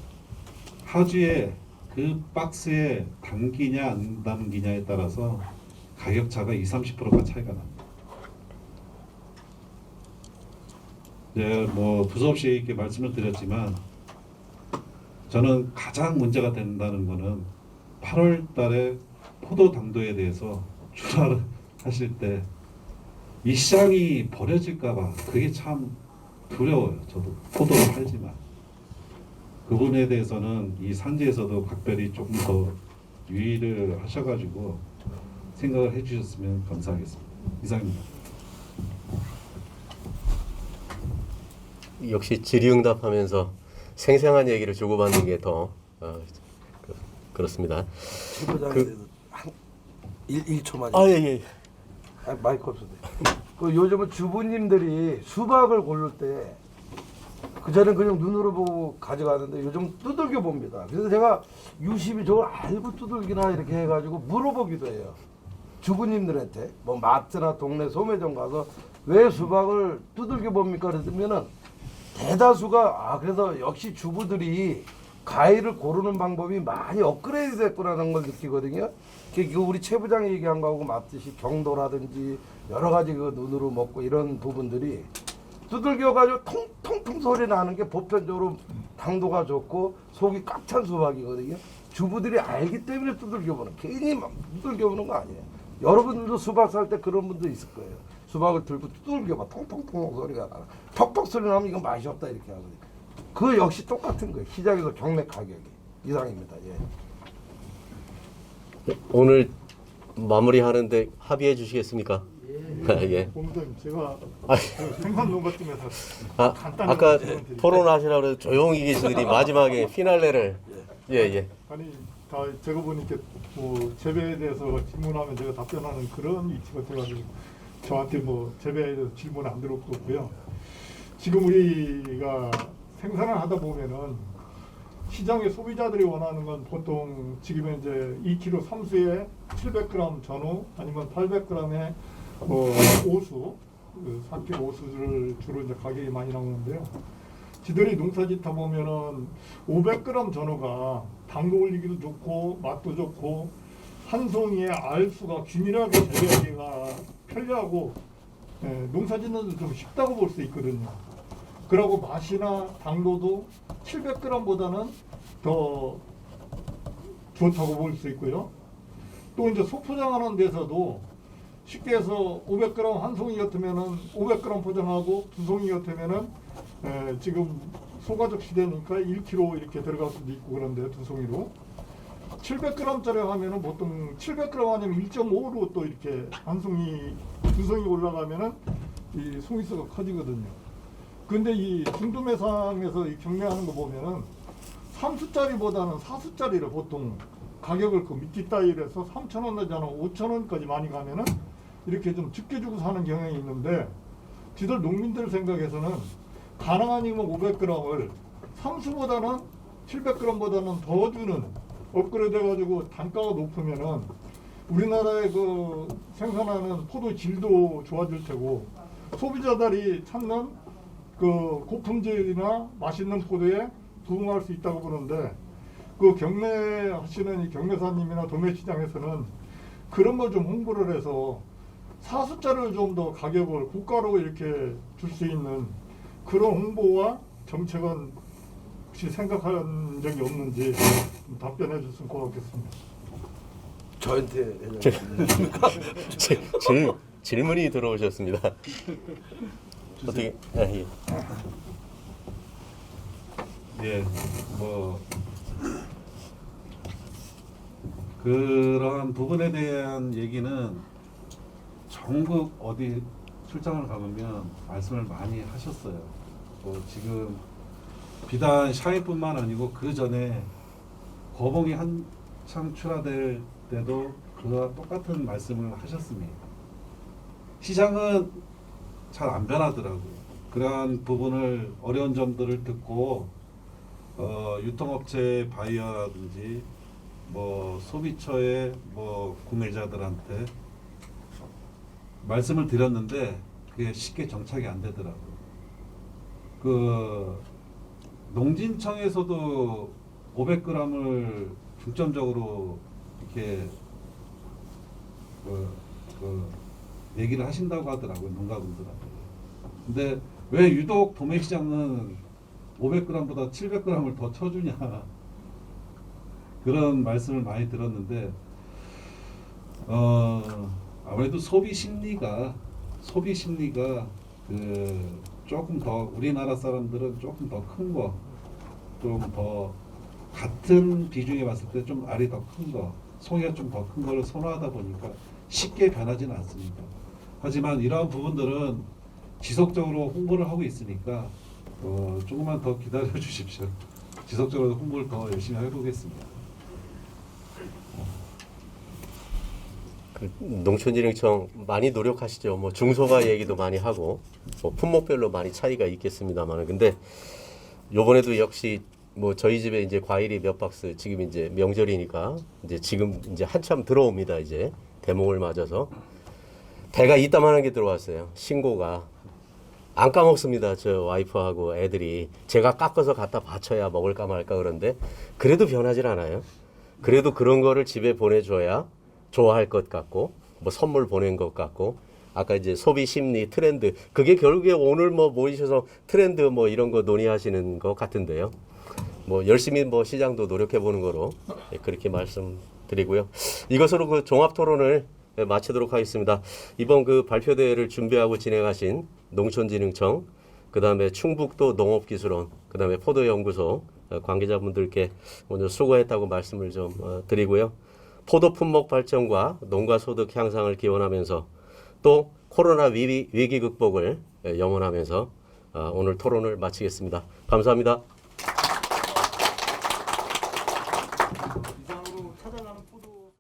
하주에 그 박스에 담기냐 안 담기냐에 따라서 가격 차가 20-30%가 차이가 납니다. 뭐 두서없이 이렇게 말씀을 드렸지만 저는 가장 문제가 된다는 거는 8월 달에 포도 당도에 대해서 출하를 하실 때 이 시장이 버려질까 봐 그게 참 두려워요. 저도 포도를 팔지만 그 부분에 대해서는 이 산지에서도 각별히 조금 더 유의를 하셔가지고 생각을 해주셨으면 감사하겠습니다. 이상입니다. 역시 질의응답하면서 생생한 얘기를 주고받는 게 더 그렇습니다. 최부장님 한 1초만. 아, 예. 마이크 없어도 돼. 그 요즘은 주부님들이 수박을 고를 때 그전엔 그냥 눈으로 보고 가져가는데 요즘 두들겨 봅니다. 그래서 제가 유심히 저걸 알고 두들기나 이렇게 해가지고 물어보기도 해요. 주부님들한테 뭐 마트나 동네 소매점 가서 왜 수박을 두들겨 봅니까? 그랬으면은 대다수가 그래서 역시 주부들이 과일을 고르는 방법이 많이 업그레이드 됐구나라는 걸 느끼거든요. 그 우리 최 부장이 얘기한 거하고 맞듯이 경도라든지 여러 가지 그 눈으로 먹고 이런 부분들이 두들겨가지고 통통통 소리 나는 게 보편적으로 당도가 좋고 속이 꽉 찬 수박이거든요. 주부들이 알기 때문에 두들겨보는, 괜히 막 두들겨보는 거 아니에요. 여러분들도 수박 살 때 그런 분도 있을 거예요. 수박을 들고 두들겨봐. 통통통 소리가 나. 퍽퍽 소리 나면 이건 맛이 없다 이렇게 하거든요. 그 역시 똑같은 거예요. 시장에서 경매 가격이 이상입니다. 예. 오늘 마무리하는데 합의해 주시겠습니까? 예. 본부장님, 제가 아, 그 생산 농가팀에서 간단히 아까 질문드릴게요. 토론하시라고 해서 조용히 계시더니 마지막에 피날레를 예. 아니 다 제가 보니까 뭐 재배에 대해서 질문하면 제가 답변하는 그런 위치가 돼가지고 저한테 뭐 재배에 대해서 질문 안 들을 거 없고요. 지금 우리가 생산을 하다 보면은 시장의 소비자들이 원하는 건 보통 지금 이제 2kg 삼수에 700g 전후 아니면 800g의 오수, 4kg 오수를 주로 이제 가격이 많이 나오는데요. 지들이 농사짓다 보면은 500g 전후가 당도 올리기도 좋고 맛도 좋고 한 송이의 알수가 균일하게 재배하기가 편리하고 농사짓는 데 좀 쉽다고 볼 수 있거든요. 그리고 맛이나 당도도 700g보다는 더 좋다고 볼 수 있고요. 또 이제 소포장하는 데서도 쉽게 해서 500g 한 송이 같으면은 500g 포장하고 두 송이 같으면은 지금 소가죽 시대니까 1kg 이렇게 들어갈 수도 있고 그런데 두 송이로 700g짜리 하면은 보통 700g 아니면 1.5로 또 이렇게 한 송이 두 송이 올라가면은 이 송이수가 커지거든요. 근데 이 중도매상에서 이 경매하는 거 보면은 3수짜리보다는 4수짜리를 보통 가격을 그 미끼 따위에서 3,000원 내지 않아 5,000원까지 많이 가면은 이렇게 좀 적게 주고 사는 경향이 있는데 지들 농민들 생각에서는 가능하니까 500g을 3수보다는 700g보다는 더 주는 업그레이드 해가지고 단가가 높으면은 우리나라의 그 생산하는 포도 질도 좋아질 테고 소비자들이 찾는 그 고품질이나 맛있는 포도에 부응할 수 있다고 보는데 그 경매하시는 이 경매사님이나 도매시장에서는 그런 걸 좀 홍보를 해서 사수자를 좀 더 가격을 고가로 이렇게 줄 수 있는 그런 홍보와 정책은 혹시 생각한 적이 없는지 좀 답변해 줬으면 고맙겠습니다. 저한테 질문이 들어오셨습니다. 어떻게? 예. 예, 뭐 그러한 부분에 대한 얘기는 전국 어디 출장을 가보면 말씀을 많이 하셨어요. 뭐 지금 비단 샤인뿐만 아니고 그 전에 거봉이 한창 출하될 때도 그와 똑같은 말씀을 하셨습니다. 시장은 잘 안 변하더라고요. 그러한 부분을 어려운 점들을 듣고 유통업체 바이어라든지 뭐 소비처의 뭐 구매자들한테 말씀을 드렸는데 그게 쉽게 정착이 안 되더라고요. 그 농진청에서도 500g을 중점적으로 이렇게 얘기를 하신다고 하더라고요, 농가분들한테. 근데 왜 유독 도매시장은 500g보다 700g을 더 쳐주냐 그런 말씀을 많이 들었는데 아무래도 소비 심리가 그 조금 더 우리나라 사람들은 조금 더 큰 거 좀 더 같은 비중에 봤을 때 좀 알이 더 큰 거, 송이가 좀 더 큰 거를 선호하다 보니까 쉽게 변하지는 않습니다. 하지만 이러한 부분들은 지속적으로 홍보를 하고 있으니까 조금만 더 기다려 주십시오. 지속적으로 홍보를 더 열심히 해보겠습니다. 그 농촌진흥청 많이 노력하시죠. 뭐 중소가 얘기도 많이 하고 뭐 품목별로 많이 차이가 있겠습니다만, 근데 요번에도 역시 뭐 저희 집에 이제 과일이 몇 박스, 지금 이제 명절이니까 이제 지금 이제 한참 들어옵니다. 이제 대목을 맞아서 배가 이따만한 게 들어왔어요. 신고가 안 까먹습니다. 저 와이프하고 애들이 제가 깎아서 갖다 바쳐야 먹을까 말까 그런데 그래도 변하질 않아요. 그래도 그런 거를 집에 보내줘야 좋아할 것 같고 뭐 선물 보낸 것 같고, 아까 이제 소비 심리 트렌드, 그게 결국에 오늘 뭐 모이셔서 트렌드 뭐 이런 거 논의하시는 것 같은데요. 뭐 열심히 뭐 시장도 노력해 보는 거로 그렇게 말씀드리고요. 이것으로 그 종합 토론을 마치도록 하겠습니다. 이번 그 발표대회를 준비하고 진행하신 농촌진흥청, 그 다음에 충북도 농업기술원, 그 다음에 포도연구소 관계자분들께 오늘 수고했다고 말씀을 좀 드리고요. 포도 품목 발전과 농가 소득 향상을 기원하면서 또 코로나 위기 극복을 염원하면서 오늘 토론을 마치겠습니다. 감사합니다.